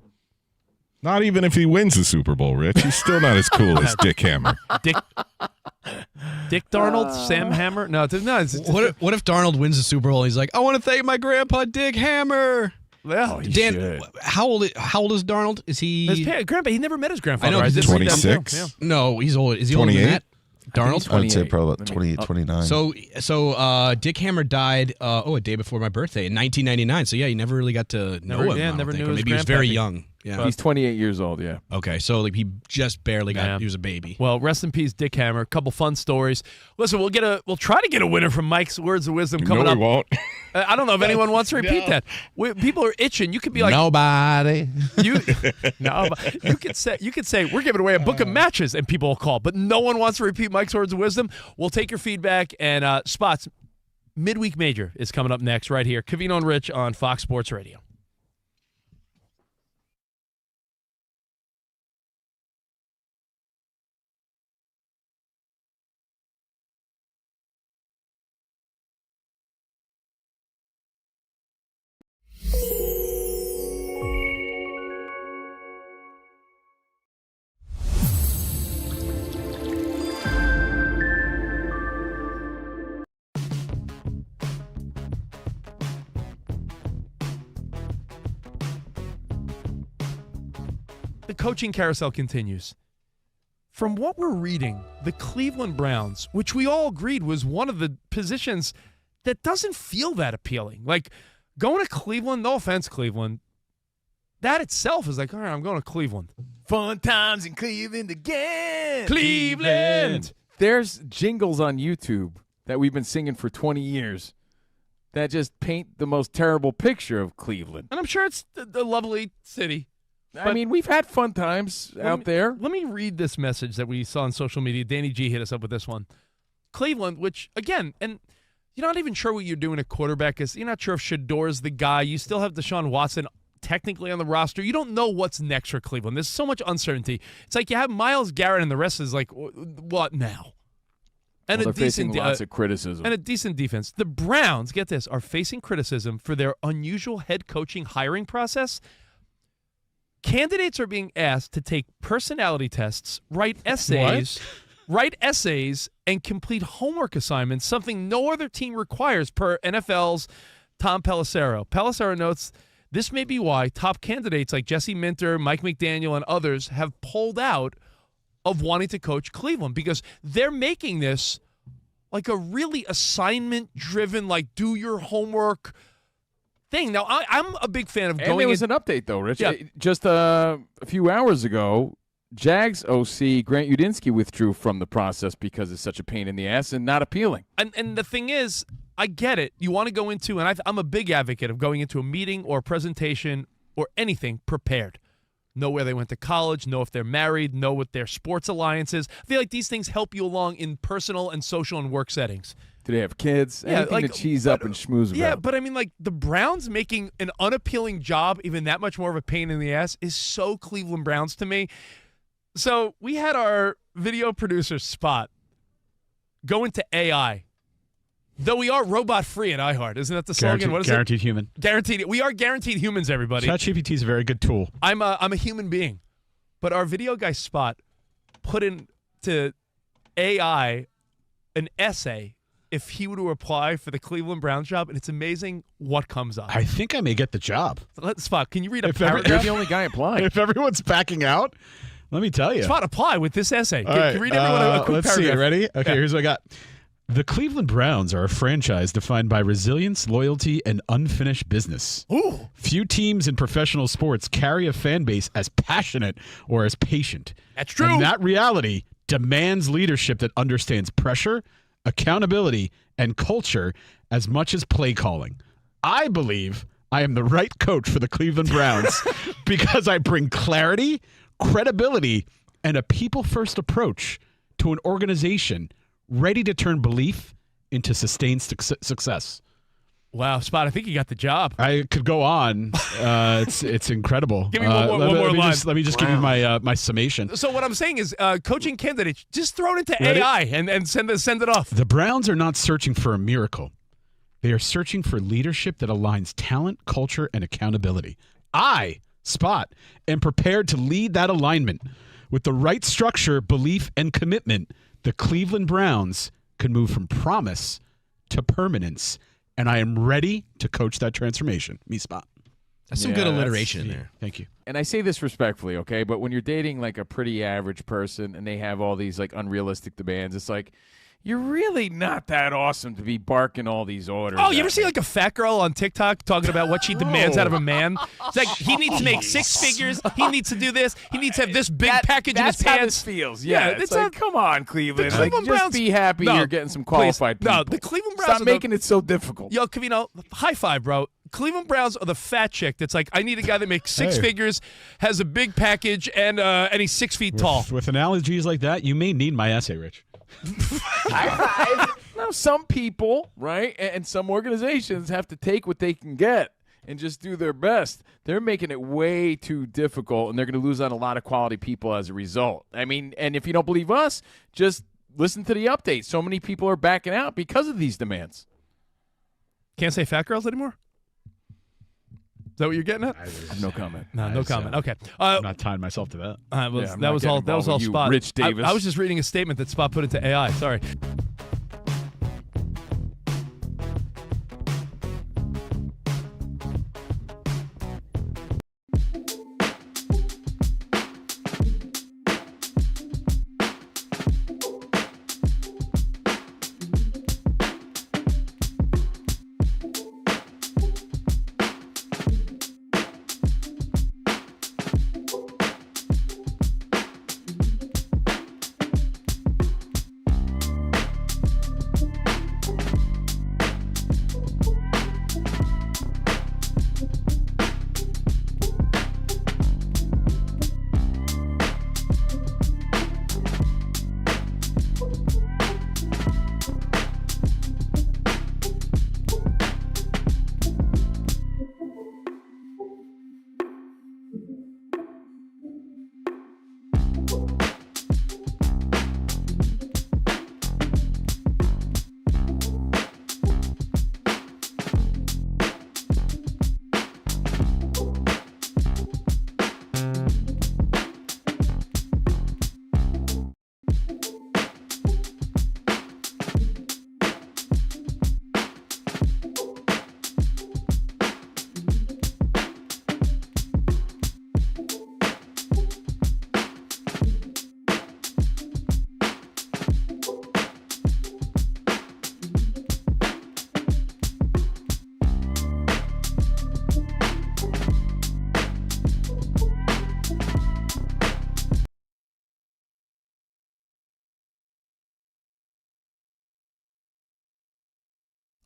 Not even if he wins the Super Bowl, Rich. He's still not as cool as Dick Hammer. Dick Darnold, Sam Hammer. No, what if Darnold wins the Super Bowl and he's like, I want to thank my grandpa Dick Hammer. Well, Dan, how old is Darnold? Is he? His grandpa. He never met his grandfather. I know. 26. No, he's old. Is he older than that? Darnold? I'd say probably about 28, 29. So Dick Hammer died a day before my birthday in 1999. So yeah, you never really got to know him. Yeah, never knew his maybe he was very young. Yeah. He's 28 years old, yeah. Okay, so like he just barely got, he was a baby. Well, rest in peace, Dick Hammer. A couple fun stories. Listen, we'll try to get a winner from Mike's Words of Wisdom coming up. We won't. I don't know if anyone wants to repeat that. People are itching. You could be like nobody. You could say we're giving away a book of matches, and people will call. But no one wants to repeat Mike's Words of Wisdom. We'll take your feedback and spots. Midweek Major is coming up next right here. Covino and Rich on Fox Sports Radio. The coaching carousel continues. From what we're reading, the Cleveland Browns, which we all agreed was one of the positions that doesn't feel that appealing. Like, going to Cleveland, no offense, Cleveland, that itself is like, all right, I'm going to Cleveland. Fun times in Cleveland again. Cleveland! There's jingles on YouTube that we've been singing for 20 years that just paint the most terrible picture of Cleveland. And I'm sure it's a lovely city. I mean, we've had fun times out there. Let me read this message that we saw on social media. Danny G hit us up with this one. Cleveland, which, again, and you're not even sure what you're doing at quarterback. You're not sure if Shador's the guy. You still have Deshaun Watson technically on the roster. You don't know what's next for Cleveland. There's so much uncertainty. It's like you have Myles Garrett and the rest is like, what now? And they're facing lots of criticism. And a decent defense. The Browns, get this, are facing criticism for their unusual head coaching hiring process. Candidates are being asked to take personality tests, write essays, and complete homework assignments, something no other team requires per NFL's Tom Pelissero. Pelissero notes this may be why top candidates like Jesse Minter, Mike McDaniel, and others have pulled out of wanting to coach Cleveland because they're making this like a really assignment-driven, like do your homework thing. Now, I'm a big fan of going. And there was an update, though, Rich. Yeah. Just a few hours ago, Jags OC Grant Udinski withdrew from the process because it's such a pain in the ass and not appealing. And the thing is, I get it. You want to go into, and I'm a big advocate of going into a meeting or a presentation or anything prepared. Know where they went to college, know if they're married, know what their sports alliance is. I feel like these things help you along in personal and social and work settings. Do they have kids? Yeah, Anything to cheese up and schmooze about. Yeah, but I mean, like, the Browns making an unappealing job even that much more of a pain in the ass is so Cleveland Browns to me. So we had our video producer, Spot, go into AI. Though we are robot-free at iHeart. Isn't that the slogan? What is guaranteed human. Guaranteed. We are guaranteed humans, everybody. ChatGPT is a very good tool. I'm a human being. But our video guy, Spot, put into AI an essay if he were to apply for the Cleveland Browns job, and it's amazing what comes up. I think I may get the job. Spot, can you read a paragraph? You're the only guy applying. If everyone's backing out, let me tell you. Spot, apply with this essay. All right, Can you read everyone a quick let's paragraph? see. Ready? Okay, Yeah. here's what I got. The Cleveland Browns are a franchise defined by resilience, loyalty, and unfinished business. Ooh. Few teams in professional sports carry a fan base as passionate or as patient. That's true. And that reality demands leadership that understands pressure, accountability, and culture as much as play calling. I believe I am the right coach for the Cleveland Browns because I bring clarity, credibility, and a people-first approach to an organization ready to turn belief into sustained success. Wow, Spot, I think you got the job. I could go on. It's incredible. Give me one more line. Let me just give you my summation. So what I'm saying is coaching candidates, just throw it into AI and send it off. The Browns are not searching for a miracle. They are searching for leadership that aligns talent, culture, and accountability. I, Spot, am prepared to lead that alignment. With the right structure, belief, and commitment, the Cleveland Browns can move from promise to permanence, and I am ready to coach that transformation. Me, Spot. That's some good alliteration in there. Thank you. And I say this respectfully, okay? But when you're dating like a pretty average person and they have all these like unrealistic demands, it's like, you're really not that awesome to be barking all these orders. Oh, you ever see like a fat girl on TikTok talking about what she demands out of a man? It's like he needs to make 6 figures. He needs to do this. He needs to have this big package in his That's how pants. this feels. Yeah, it's like, come on, Cleveland. The Cleveland just Browns- be happy No, you're getting some qualified please. No, people. the Cleveland Browns Stop are the- making it so difficult. Yo, Covino, high five, bro. Cleveland Browns are the fat chick that's like, I need a guy that makes 6 Hey. figures, has a big package, and he's 6 feet tall. With analogies like that, you may need my essay, Rich. Now, some people, right, and some organizations have to take what they can get and just do their best. They're making it way too difficult, and they're going to lose on a lot of quality people as a result. I mean, and if you don't believe us, just listen to the update. So many people are backing out because of these demands. Can't say fat girls anymore? Is that what you're getting at? I have no comment. No comment. Okay. I'm not tying myself to that. I'm that not was all. getting That was all involved with you, Spot. Rich Davis. I was just reading a statement that Spot put into AI. Sorry.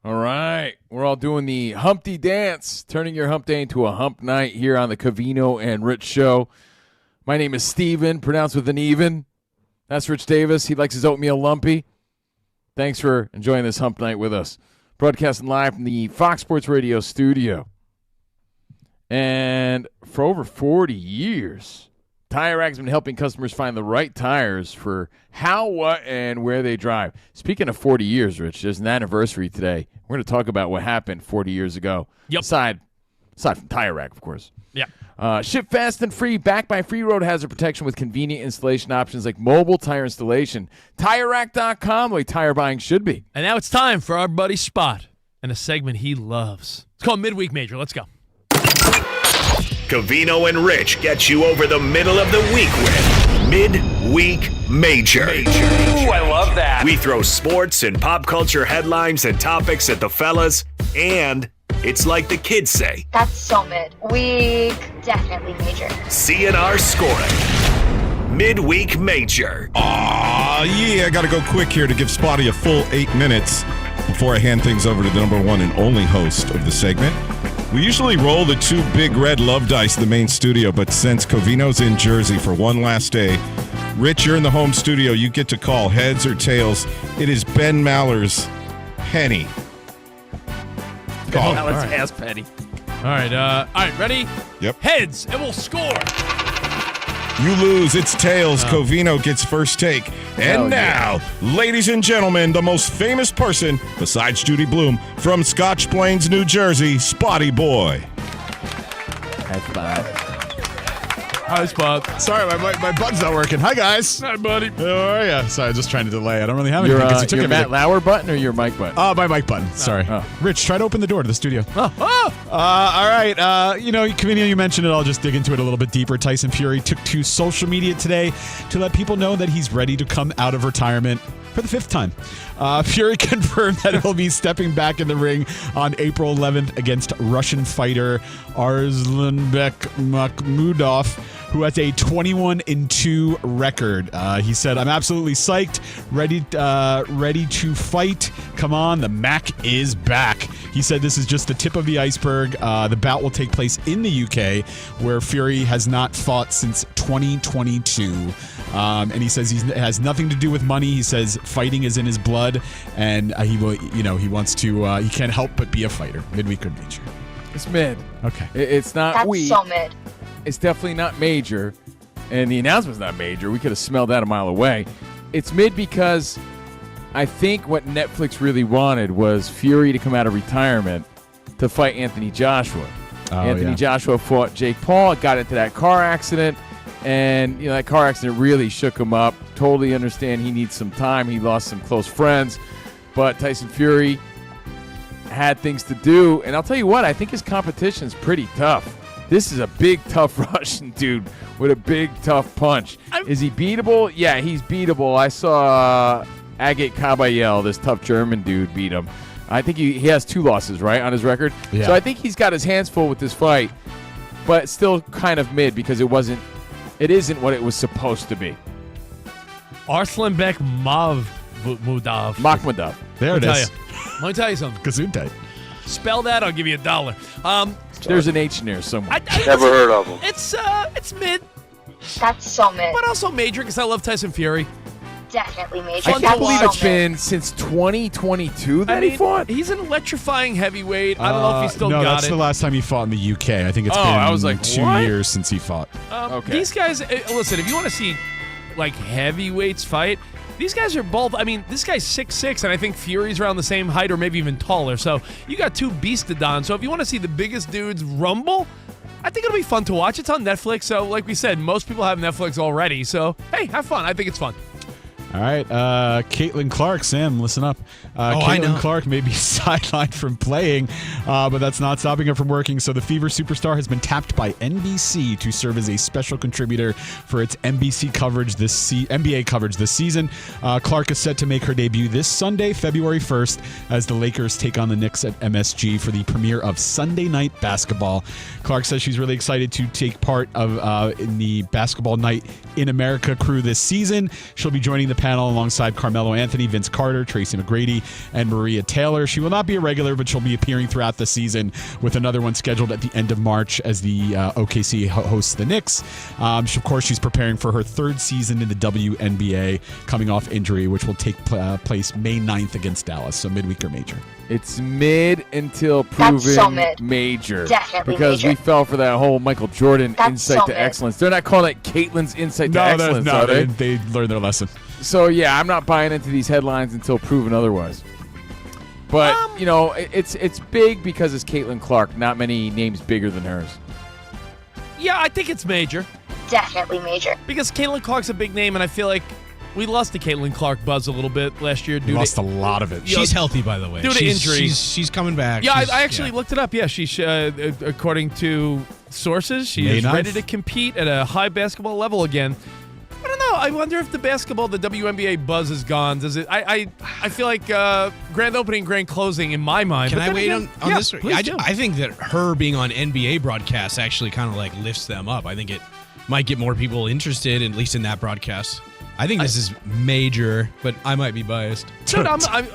All right. We're all doing the Humpty dance, turning your hump day into a hump night here on the Covino and Rich Show. My name is Steven, pronounced with an even. That's Rich Davis. He likes his oatmeal lumpy. Thanks for enjoying this hump night with us. Broadcasting live from the Fox Sports Radio studio. And for over 40 years, Tire Rack's been helping customers find the right tires for how, what, and where they drive. Speaking of 40 years, Rich, there's an anniversary today. We're going to talk about what happened 40 years ago. Yep. Aside from Tire Rack, of course. Yeah. Ship fast and free, backed by free road hazard protection with convenient installation options like mobile tire installation. TireRack.com, the way tire buying should be. And now it's time for our buddy Spot and a segment he loves. It's called Midweek Major. Let's go. Covino and Rich get you over the middle of the week with Midweek Major. Ooh, I love that. We throw sports and pop culture headlines and topics at the fellas, and it's like the kids say. That's so mid. Week definitely major. CNR scoring. Midweek Major. Yeah, I got to go quick here to give Spotty a full 8 minutes before I hand things over to the number one and only host of the segment. We usually roll the 2 big red love dice in the main studio, but since Covino's in Jersey for one last day, Rich, you're in the home studio. You get to call heads or tails. It is Ben Maller's penny. Now let's ask Penny. All right, ready? Yep. Heads, and we'll score. You lose, it's tails. Covino gets first take. And now, ladies and gentlemen, the most famous person, besides Judy Blume, from Scotch Plains, New Jersey, Spotty Boy. Hi, Spot. Hi, Spot. Sorry, my button's not working. Hi, guys. Hi, buddy. How are you? Sorry, just trying to delay. I don't really have anything. Your, because you took your everything. Matt Lauer button or your mic button? My mic button. Sorry. Oh. Rich, try to open the door to the studio. Oh. All right. Covino, you mentioned it. I'll just dig into it a little bit deeper. Tyson Fury took to social media today to let people know that he's ready to come out of retirement for the 5th time. Fury confirmed that he'll be stepping back in the ring on April 11th against Russian fighter Arslanbek Makhmudov, who has a 21-2 record. He said, "I'm absolutely psyched, ready to fight. Come on, the Mac is back." He said this is just the tip of the iceberg. The bout will take place in the UK, where Fury has not fought since 2022. And he says it has nothing to do with money. He says fighting is in his blood, and he will. He wants to. He can't help but be a fighter. Midweek or major? It's mid. Okay. It's not That's weak. so mid. It's definitely not major, and the announcement's not major. We could have smelled that a mile away. It's mid because I think what Netflix really wanted was Fury to come out of retirement to fight Anthony Joshua. Anthony Joshua fought Jake Paul, got into that car accident, and that car accident really shook him up. Totally understand he needs some time. He lost some close friends, but Tyson Fury had things to do, and I'll tell you what, I think his competition is pretty tough. This is a big, tough Russian dude with a big, tough punch. Is he beatable? Yeah, he's beatable. I saw Agate Kabayel, this tough German dude, beat him. I think he has 2 losses, right, on his record? Yeah. So I think he's got his hands full with this fight, but still kind of mid because it isn't what it was supposed to be. Arslanbek Makhmudov. There it is. Let me tell you something. Gesundheit. Spell that, I'll give you $1. There's an H in there somewhere. Never heard of him. It's mid, That's so mid. but also major because I love Tyson Fury. Definitely major. I can't That's believe so it's mid. been since 2022 that he fought. He's an electrifying heavyweight. I don't know if he still no, got that's it. the last time he fought in the UK. I think it's been I was like, 2 what? years since he fought. Okay. These guys, listen, if you want to see like heavyweights fight, these guys are both, this guy's 6'6", and I think Fury's around the same height or maybe even taller. So you got 2 beastodons. So if you want to see the biggest dudes rumble, I think it'll be fun to watch. It's on Netflix. So like we said, most people have Netflix already. So, hey, have fun. I think it's fun. All right, Caitlin Clark, Sam, listen up. Caitlin Clark may be sidelined from playing, but that's not stopping her from working. So the Fever superstar has been tapped by NBC to serve as a special contributor for its NBA coverage this season. Clark is set to make her debut this Sunday, February 1st, as the Lakers take on the Knicks at MSG for the premiere of Sunday Night Basketball. Clark says she's really excited to take part in the Basketball Night in America crew this season. She'll be joining the panel alongside Carmelo Anthony, Vince Carter, Tracy McGrady, and Maria Taylor. She will not be a regular, but she'll be appearing throughout the season with another one scheduled at the end of March as the OKC hosts the Knicks. Of course, she's preparing for her third season in the WNBA, coming off injury, which will take place May 9th against Dallas. So midweek or major. It's mid until proven so mid. major. Definitely because major. we fell for that whole Michael Jordan That's insight so to mid. excellence. They're not calling it Caitlin's insight to excellence, no, are they? they learned their lesson. So, yeah, I'm not buying into these headlines until proven otherwise. But, it's big because it's Caitlin Clark. Not many names bigger than hers. Yeah, I think it's major. Definitely major. Because Caitlin Clark's a big name, and I feel like we lost the Caitlin Clark buzz a little bit last year. We lost a lot of it. She's healthy, by the way. Due to injury. She's coming back. Yeah, I actually looked it up. Yeah, she's according to sources, she May is 9th. ready to compete at a high basketball level again. I don't know. I wonder if the WNBA buzz is gone. Does it? I feel like grand opening, grand closing in my mind. Can But I then wait again, on this? please do. I think that her being on NBA broadcasts actually kind of like lifts them up. I think it might get more people interested, at least in that broadcast. I think this is major, but I might be biased. Dude,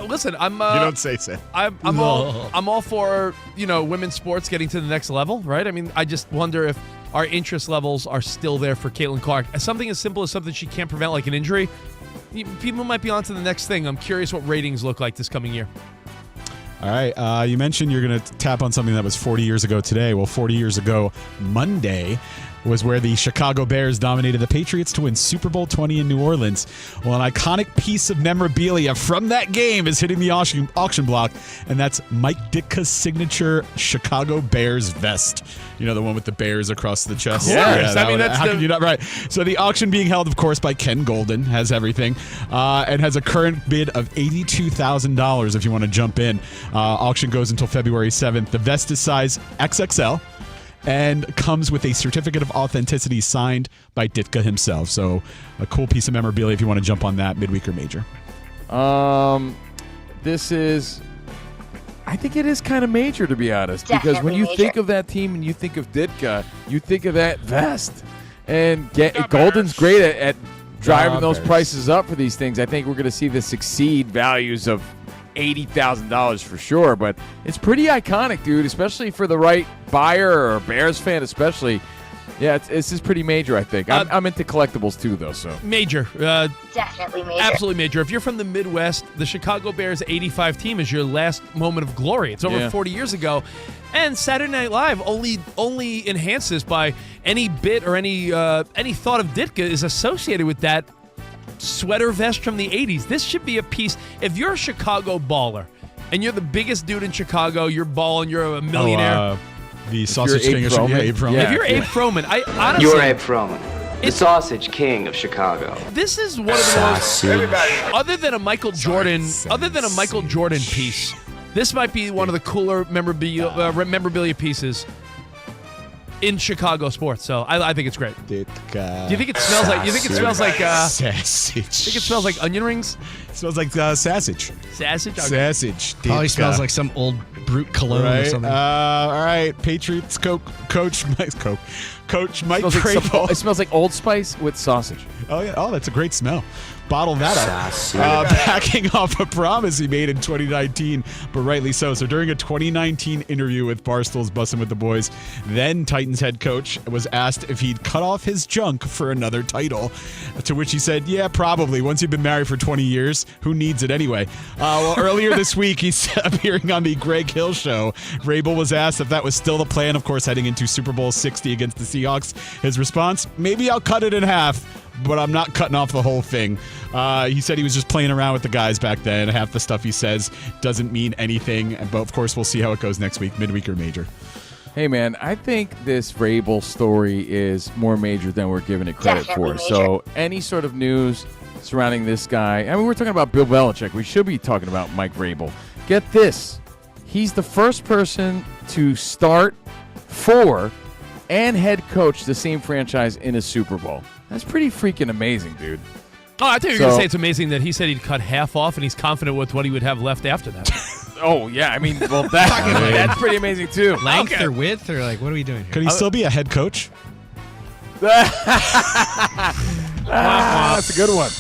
listen. I'm. You don't say so. I'm all for women's sports getting to the next level, right? I mean, I just wonder if our interest levels are still there for Caitlin Clark. Something as simple as something she can't prevent, like an injury. People might be on to the next thing. I'm curious what ratings look like this coming year. All right. You mentioned you're going to tap on something that was 40 years ago today. Well, 40 years ago, Monday, was where the Chicago Bears dominated the Patriots to win Super Bowl 20 in New Orleans. Well, an iconic piece of memorabilia from that game is hitting the auction block, and that's Mike Ditka's signature Chicago Bears vest. You know, the one with the bears across the chest? Yes. Yeah, I mean, that's how can you not? Right. So the auction being held, of course, by Ken Golden, has everything, and has a current bid of $82,000 if you want to jump in. Auction goes until February 7th. The vest is size XXL. And comes with a certificate of authenticity signed by Ditka himself. So a cool piece of memorabilia if you want to jump on that, midweek or major. I think it is kind of major, to be honest. Because when Definitely you major. think of that team and you think of Ditka, you think of that vest. And Golden's great at driving those prices up for these things. I think we're going to see this exceed values of $80,000 for sure, but it's pretty iconic, dude, especially for the right buyer or a Bears fan especially. Yeah, this is pretty major, I think. I'm into collectibles too, though. So Major. Definitely major. Absolutely major. If you're from the Midwest, the Chicago Bears 85 team is your last moment of glory. It's over 40 years ago. And Saturday Night Live only enhanced this by any bit or any thought of Ditka is associated with that sweater vest from the 80s. This should be a piece. If you're a Chicago baller and you're the biggest dude in Chicago, you're balling, you're a millionaire. The Sausage King of Chicago. Abe Froman. If you're Abe Froman, I honestly... You're Abe Froman, the Sausage King of Chicago. This is one of the most... Other than a Michael Jordan piece, this might be one of the cooler memorabilia pieces in Chicago sports. So I think it's great. Do you think it smells like? sausage? Think it smells like onion rings? It smells like sausage. Sausage. Okay. Sausage. Probably smells like some old brute cologne or something. All right, Patriots coach Mike Vrabel. It smells like Old Spice with sausage. Oh yeah. Oh, that's a great smell. Bottle that up. Backing off a promise he made in 2019, but rightly so. So during a 2019 interview with Barstool's Bussin' with the Boys, then Titans head coach was asked if he'd cut off his junk for another title, to which he said, yeah, probably. Once you've been married for 20 years, who needs it anyway? Well, earlier this week, he's appearing on the Greg Hill Show. Vrabel was asked if that was still the plan, of course, heading into Super Bowl 60 against the Seahawks. His response, maybe I'll cut it in half, but I'm not cutting off the whole thing. He said he was just playing around with the guys back then. Half the stuff he says doesn't mean anything. But, of course, we'll see how it goes next week, midweek or major. Hey, man, I think this Vrabel story is more major than we're giving it credit for. So any sort of news surrounding this guy, I mean, we're talking about Bill Belichick. We should be talking about Mike Vrabel. Get this. He's the first person to start for and head coach the same franchise in a Super Bowl. That's pretty freaking amazing, dude. Oh, I thought you were going to say it's amazing that he said he'd cut half off and he's confident with what he would have left after that. Oh, yeah. I mean, well, that's pretty amazing, too. Length or width, or like, what are we doing here? Could he still be a head coach? That's a good one.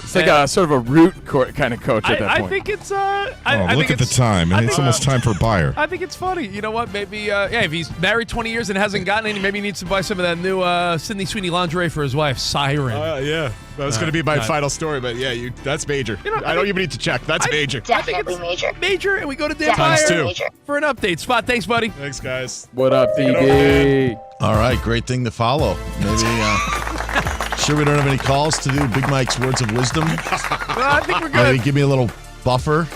It's like a sort of a root kind of coach at that point. I think it's. Look at the time. And it's almost time for Bayer. I think it's funny. You know what? Maybe, if he's married 20 years and hasn't gotten any, maybe he needs to buy some of that new Sydney Sweeney lingerie for his wife, Siren. Yeah. That was going to be my final story, but yeah, that's major. I don't even need to check. That's major. Definitely major. Major, and we go to Dan Definitely Bayer major. for an update. Spot, thanks, buddy. Thanks, guys. What up, DD? All right, great thing to follow. Maybe, sure we don't have any calls to do Big Mike's words of wisdom. I think we're good. Maybe give me a little buffer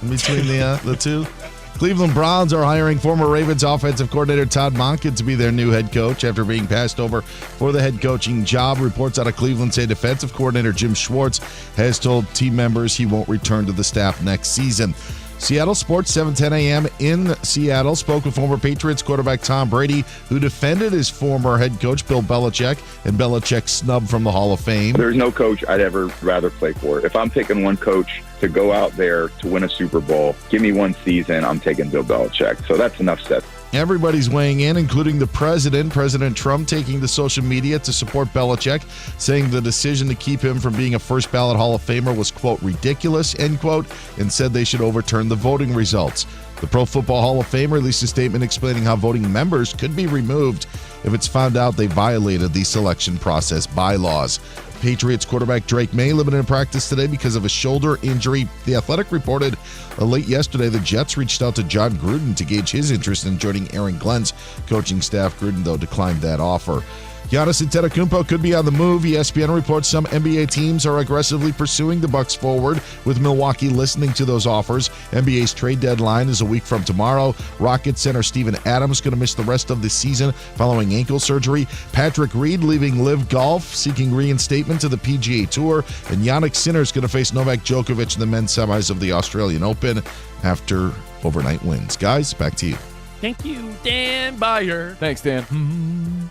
in between the two. Cleveland Browns are hiring former Ravens offensive coordinator Todd Monken to be their new head coach after being passed over for the head coaching job. Reports out of Cleveland say defensive coordinator Jim Schwartz has told team members he won't return to the staff next season. Seattle Sports, 7:10 a.m. in Seattle, spoke with former Patriots quarterback Tom Brady, who defended his former head coach Bill Belichick and Belichick's snub from the Hall of Fame. There's no coach I'd ever rather play for. If I'm picking one coach to go out there to win a Super Bowl, give me one season, I'm taking Bill Belichick. So that's enough said. Everybody's weighing in, including the president, President Trump, taking to social media to support Belichick, saying the decision to keep him from being a first-ballot Hall of Famer was, quote, ridiculous, end quote, and said they should overturn the voting results. The Pro Football Hall of Fame released a statement explaining how voting members could be removed if it's found out they violated the selection process bylaws. Patriots quarterback Drake May limited in practice today because of a shoulder injury. The Athletic reported late yesterday the Jets reached out to John Gruden to gauge his interest in joining Aaron Glenn's coaching staff. Gruden, though, declined that offer. Giannis Antetokounmpo could be on the move. ESPN reports some NBA teams are aggressively pursuing the Bucks forward, with Milwaukee listening to those offers. NBA's trade deadline is a week from tomorrow. Rockets center Steven Adams going to miss the rest of the season following ankle surgery. Patrick Reed leaving Live Golf, seeking reinstatement to the PGA Tour. And Yannick Sinner's going to face Novak Djokovic in the men's semis of the Australian Open after overnight wins. Guys, back to you. Thank you, Dan Bayer. Thanks, Dan.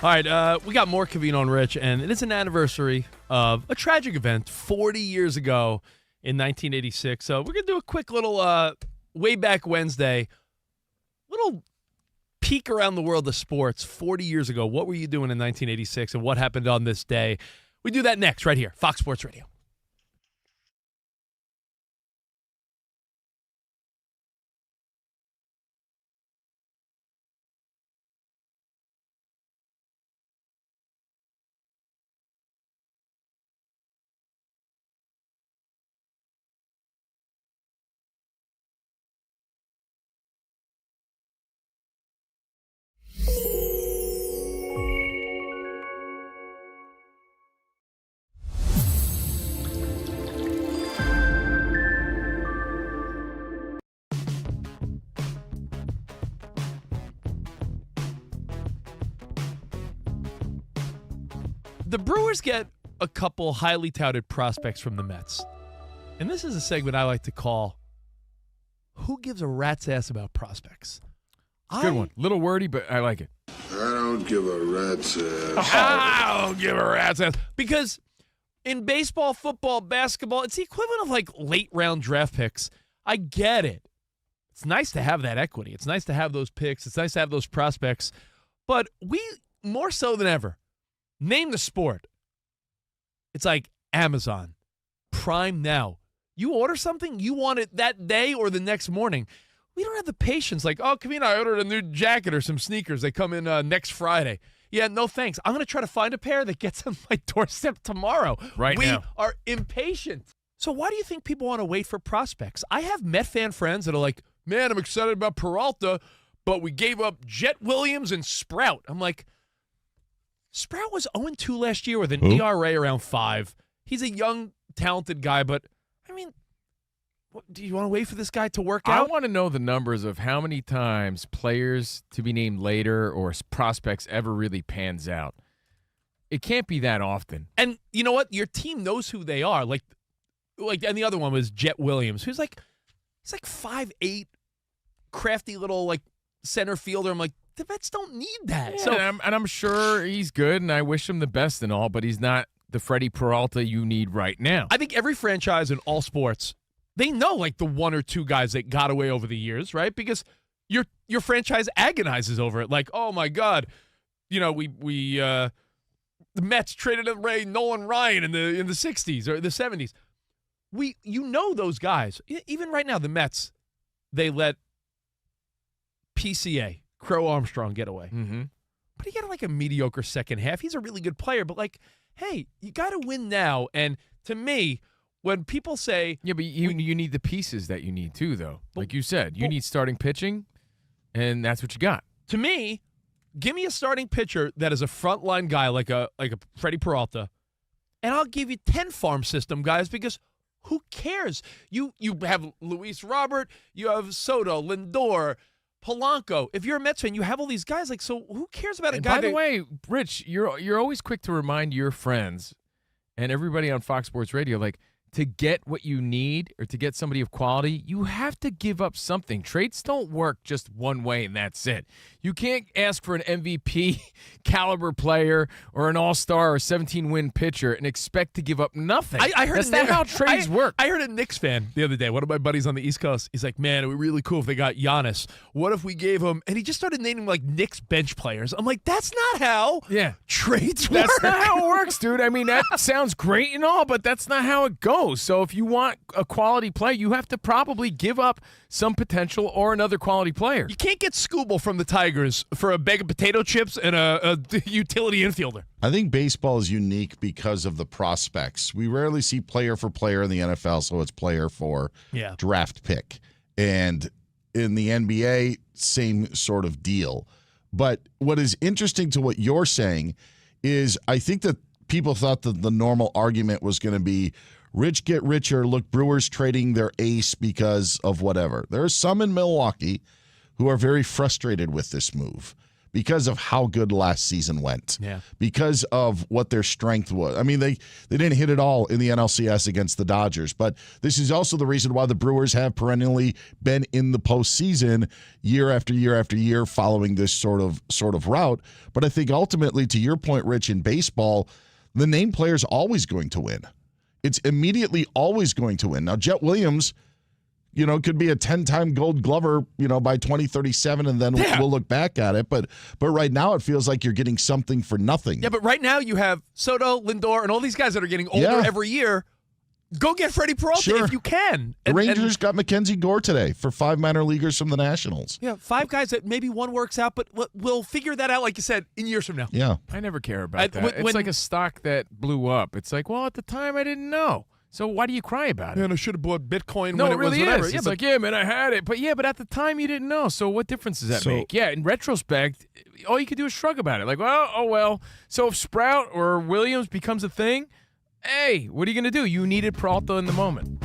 All right, we got more Covino Rich, and it is an anniversary of a tragic event 40 years ago in 1986. So we're going to do a quick little way back Wednesday, little peek around the world of sports 40 years ago. What were you doing in 1986 and what happened on this day? We do that next right here, Fox Sports Radio. The Brewers get a couple highly touted prospects from the Mets. And this is a segment I like to call Who Gives a Rat's Ass About Prospects? Good one. Little wordy, but I like it. I don't give a rat's ass. I don't give a rat's ass. Because in baseball, football, basketball, it's the equivalent of like late round draft picks. I get it. It's nice to have that equity. It's nice to have those picks. It's nice to have those prospects. But we, more so than ever, name the sport. It's like Amazon, Prime Now. You order something, you want it that day or the next morning. We don't have the patience. Like, oh, Covino, I ordered a new jacket or some sneakers. They come in next Friday. Yeah, no thanks. I'm going to try to find a pair that gets on my doorstep tomorrow. Right now. We are impatient. So why do you think people want to wait for prospects? I have Met fan friends that are like, man, I'm excited about Peralta, but we gave up Jet Williams and Sprout. I'm like, Sprout was 0-2 last year with an ERA around 5. He's a young, talented guy, but, I mean, do you want to wait for this guy to work out? I want to know the numbers of how many times players to be named later or prospects ever really pans out. It can't be that often. And you know what? Your team knows who they are. Like, and the other one was Jet Williams, who's like, he's like 5'8", crafty little like center fielder. I'm like, the Mets don't need that. Yeah, So and I'm sure he's good, and I wish him the best and all, but he's not the Freddie Peralta you need right now. I think every franchise in all sports, they know like the one or two guys that got away over the years, right? Because your franchise agonizes over it. Like, oh my God, you know, we the Mets traded away Nolan Ryan in the 60s or the 70s. Those guys. Even right now, the Mets, they let PCA, Crow Armstrong, get away. Mm-hmm. But he got like a mediocre second half. He's a really good player, but like, hey, you got to win now. And to me, when people say, yeah, but you need the pieces that you need too, though. Like you said, you need starting pitching, and that's what you got. To me, give me a starting pitcher that is a frontline guy like a Freddie Peralta, and I'll give you 10 farm system guys because who cares? You have Luis Robert, you have Soto, Lindor, Polanco. If you're a Mets fan, you have all these guys. Like, so who cares about a guy? By the way, Rich, you're always quick to remind your friends and everybody on Fox Sports Radio, like, to get what you need or to get somebody of quality, you have to give up something. Trades don't work just one way and that's it. You can't ask for an MVP caliber player or an all-star or 17-win pitcher and expect to give up nothing. I heard that's not how trades work. I heard a Knicks fan the other day, one of my buddies on the East Coast, he's like, man, it would be really cool if they got Giannis. What if we gave him, and he just started naming like Knicks bench players. I'm like, that's not how trades work. That's not how it works, dude. I mean, that sounds great and all, but that's not how it goes. So if you want a quality player, you have to probably give up some potential or another quality player. You can't get Scooble from the Tigers for a bag of potato chips and a utility infielder. I think baseball is unique because of the prospects. We rarely see player for player in the NFL, so it's player for draft pick. And in the NBA, same sort of deal. But what is interesting to what you're saying is I think that people thought that the normal argument was going to be rich get richer. Look, Brewers trading their ace because of whatever. There are some in Milwaukee who are very frustrated with this move because of how good last season went. Yeah. Because of what their strength was. I mean, they didn't hit it all in the NLCS against the Dodgers, but this is also the reason why the Brewers have perennially been in the postseason year after year after year following this sort of route. But I think ultimately, to your point, Rich, in baseball, the name player is always going to win. It's immediately always going to win. Now, Jet Williams, could be a 10-time Gold Glover, by 2037, and then we'll look back at it. But right now, it feels like you're getting something for nothing. Yeah, but right now you have Soto, Lindor, and all these guys that are getting older every year. Go get Freddie Peralta if you can. The Rangers got Mackenzie Gore today for 5 minor leaguers from the Nationals. Yeah, 5 guys that maybe one works out, but we'll figure that out, like you said, in years from now. Yeah. I never care about that. It's like a stock that blew up. It's like, well, at the time I didn't know. So why do you cry about it? Man, I should have bought Bitcoin no, when it really was whatever. is. Yeah, it's like, yeah, man, I had it. But at the time you didn't know. So what difference does that make? Yeah, in retrospect, all you could do is shrug about it. Like, well, oh well. So if Sprout or Williams becomes a thing, hey, what are you going to do? You needed Peralta in the moment.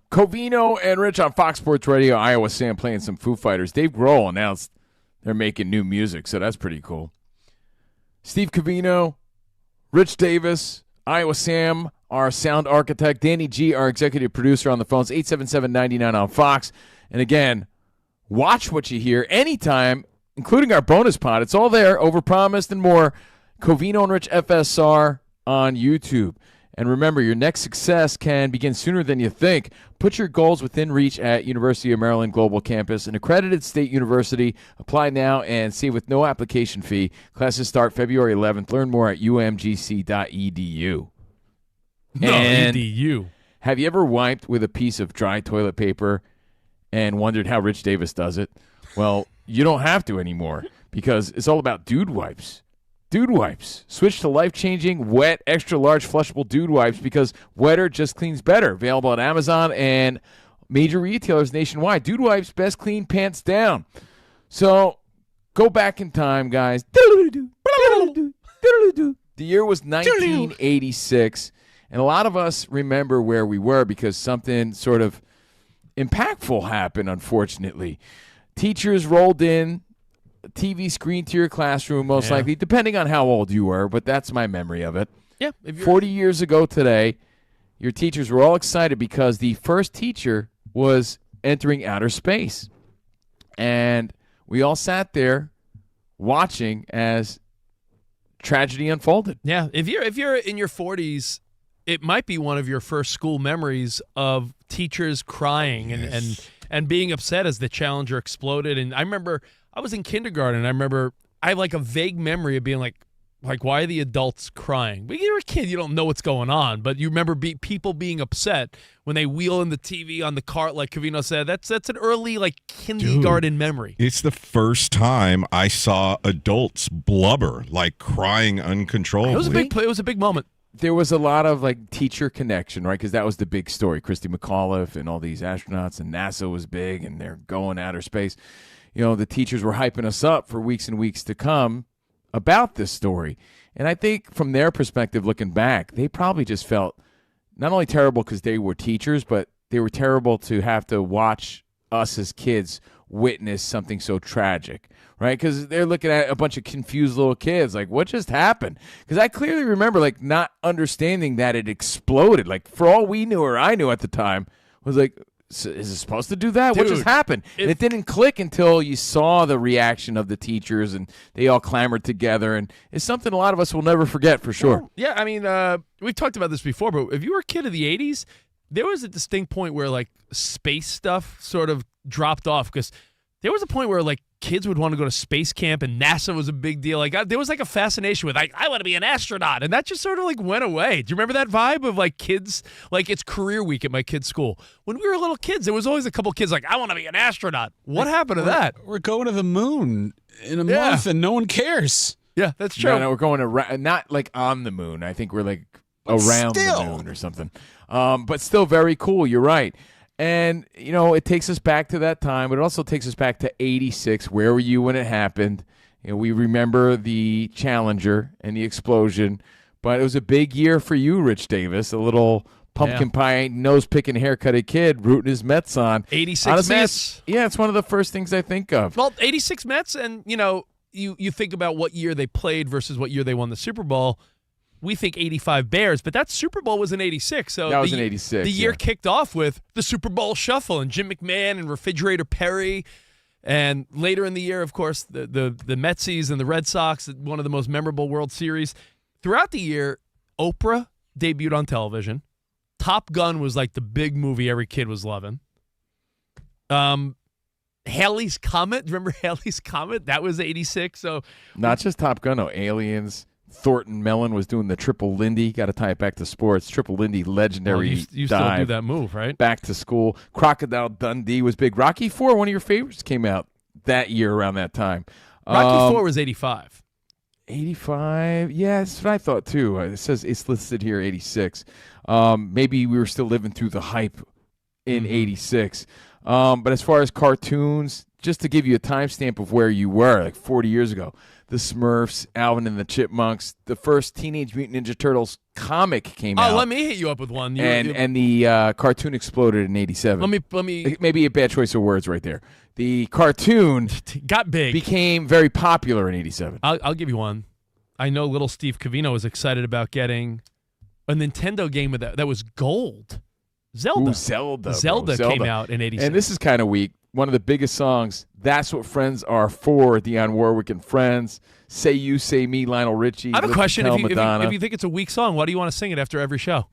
Covino and Rich on Fox Sports Radio, Iowa Sam playing some Foo Fighters. Dave Grohl announced they're making new music, so that's pretty cool. Steve Covino, Rich Davis, Iowa Sam, our sound architect, Danny G, our executive producer on the phones, 877-99 on Fox. And again, watch what you hear anytime, including our bonus pod. It's all there, Overpromised and more. Covino and Rich FSR on YouTube. And remember, your next success can begin sooner than you think. Put your goals within reach at University of Maryland Global Campus, an accredited state university. Apply now and save with no application fee. Classes start February 11th. Learn more at umgc.edu. Edu. Have you ever wiped with a piece of dry toilet paper and wondered how Rich Davis does it? Well, you don't have to anymore because it's all about Dude Wipes. Dude Wipes. Switch to life-changing, wet, extra-large flushable Dude Wipes because wetter just cleans better. Available at Amazon and major retailers nationwide. Dude Wipes, best clean pants down. So go back in time, guys. The year was 1986, and a lot of us remember where we were because something sort of impactful happen, unfortunately. Teachers rolled in, TV screen to your classroom, most likely, depending on how old you were, but that's my memory of it. Yeah. 40 years ago today, your teachers were all excited because the first teacher was entering outer space. And we all sat there watching as tragedy unfolded. Yeah, if you're in your 40s, it might be one of your first school memories of teachers crying and being upset as the Challenger exploded. And I remember I was in kindergarten. I remember I have like a vague memory of being like, why are the adults crying? When you're a kid, you don't know what's going on, but you remember people being upset when they wheel in the TV on the cart, like Covino said. That's an early, like, kindergarten memory. It's the first time I saw adults blubber, like crying uncontrollably. It was a big moment. There was a lot of, like, teacher connection, right? Because that was the big story. Christy McAuliffe and all these astronauts, and NASA was big, and they're going outer space. You know, the teachers were hyping us up for weeks and weeks to come about this story. And I think from their perspective, looking back, they probably just felt not only terrible because they were teachers, but they were terrible to have to watch us as kids witness something so tragic, right? Because they're looking at a bunch of confused little kids like, what just happened? Because I clearly remember like not understanding that it exploded. Like for all we knew or I knew at the time was like, so is it supposed to do that? Dude, what just happened? And it didn't click until you saw the reaction of the teachers and they all clamored together. And it's something a lot of us will never forget for sure. Well, yeah, I mean, we've talked about this before, but if you were a kid of the 80s, there was a distinct point where like space stuff sort of dropped off because there was a point where like kids would want to go to space camp and NASA was a big deal. Like there was like a fascination with like, I want to be an astronaut. And that just sort of like went away. Do you remember that vibe of like kids, like it's career week at my kid's school? When we were little kids, there was always a couple kids like, I want to be an astronaut. What happened to that? We're going to the moon in a month and no one cares. Yeah, that's true. No, we're going around, not like on the moon. I think we're like around the moon or something. But still very cool. You're right. And, you know, it takes us back to that time, but it also takes us back to 86. Where were you when it happened? You know, we remember the Challenger and the explosion, but it was a big year for you, Rich Davis, a little pumpkin pie, nose-picking, haircutted kid rooting his Mets on. 86 Honestly, Mets. It's one of the first things I think of. Well, 86 Mets, and, you know, you think about what year they played versus what year they won the Super Bowl. We think 85 Bears, but that Super Bowl was in 86. So that was in 86. The year kicked off with the Super Bowl Shuffle and Jim McMahon and Refrigerator Perry. And later in the year, of course, the Metsies and the Red Sox, one of the most memorable World Series. Throughout the year, Oprah debuted on television. Top Gun was like the big movie every kid was loving. Halley's Comet. Remember Halley's Comet? That was 86. So not just Top Gun, no, Aliens. Thornton Mellon was doing the Triple Lindy. Got to tie it back to sports. Triple Lindy, legendary you dive. still do that move, right? Back to school. Crocodile Dundee was big. Rocky IV, one of your favorites, came out that year around that time. Rocky IV was 85. 85? Yeah, that's what I thought, too. It says it's listed here 86. Maybe we were still living through the hype in 86. But as far as cartoons, just to give you a timestamp of where you were, like 40 years ago, the Smurfs, Alvin and the Chipmunks, the first Teenage Mutant Ninja Turtles comic came out. Oh, let me hit you up with one. And the cartoon exploded in 87. Let me. Maybe a bad choice of words right there. The cartoon got big, became very popular in 87. I'll give you one. I know little Steve Covino was excited about getting a Nintendo game that was gold. Zelda. Ooh, Zelda came out in 87. And this is kind of weak. One of the biggest songs, That's What Friends Are For, Dionne Warwick and Friends, Say You, Say Me, Lionel Richie. I have a question. If you you think it's a weak song, why do you want to sing it after every show?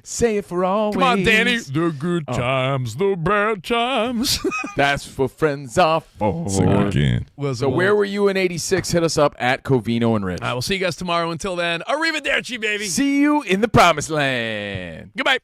Say it for always. Come on, Danny. The good times, the bad times. That's what friends are for. Sing it again. So where were you in 86? Hit us up at Covino and Rich. All right, we'll see you guys tomorrow. Until then, arrivederci, baby. See you in the promised land. Goodbye.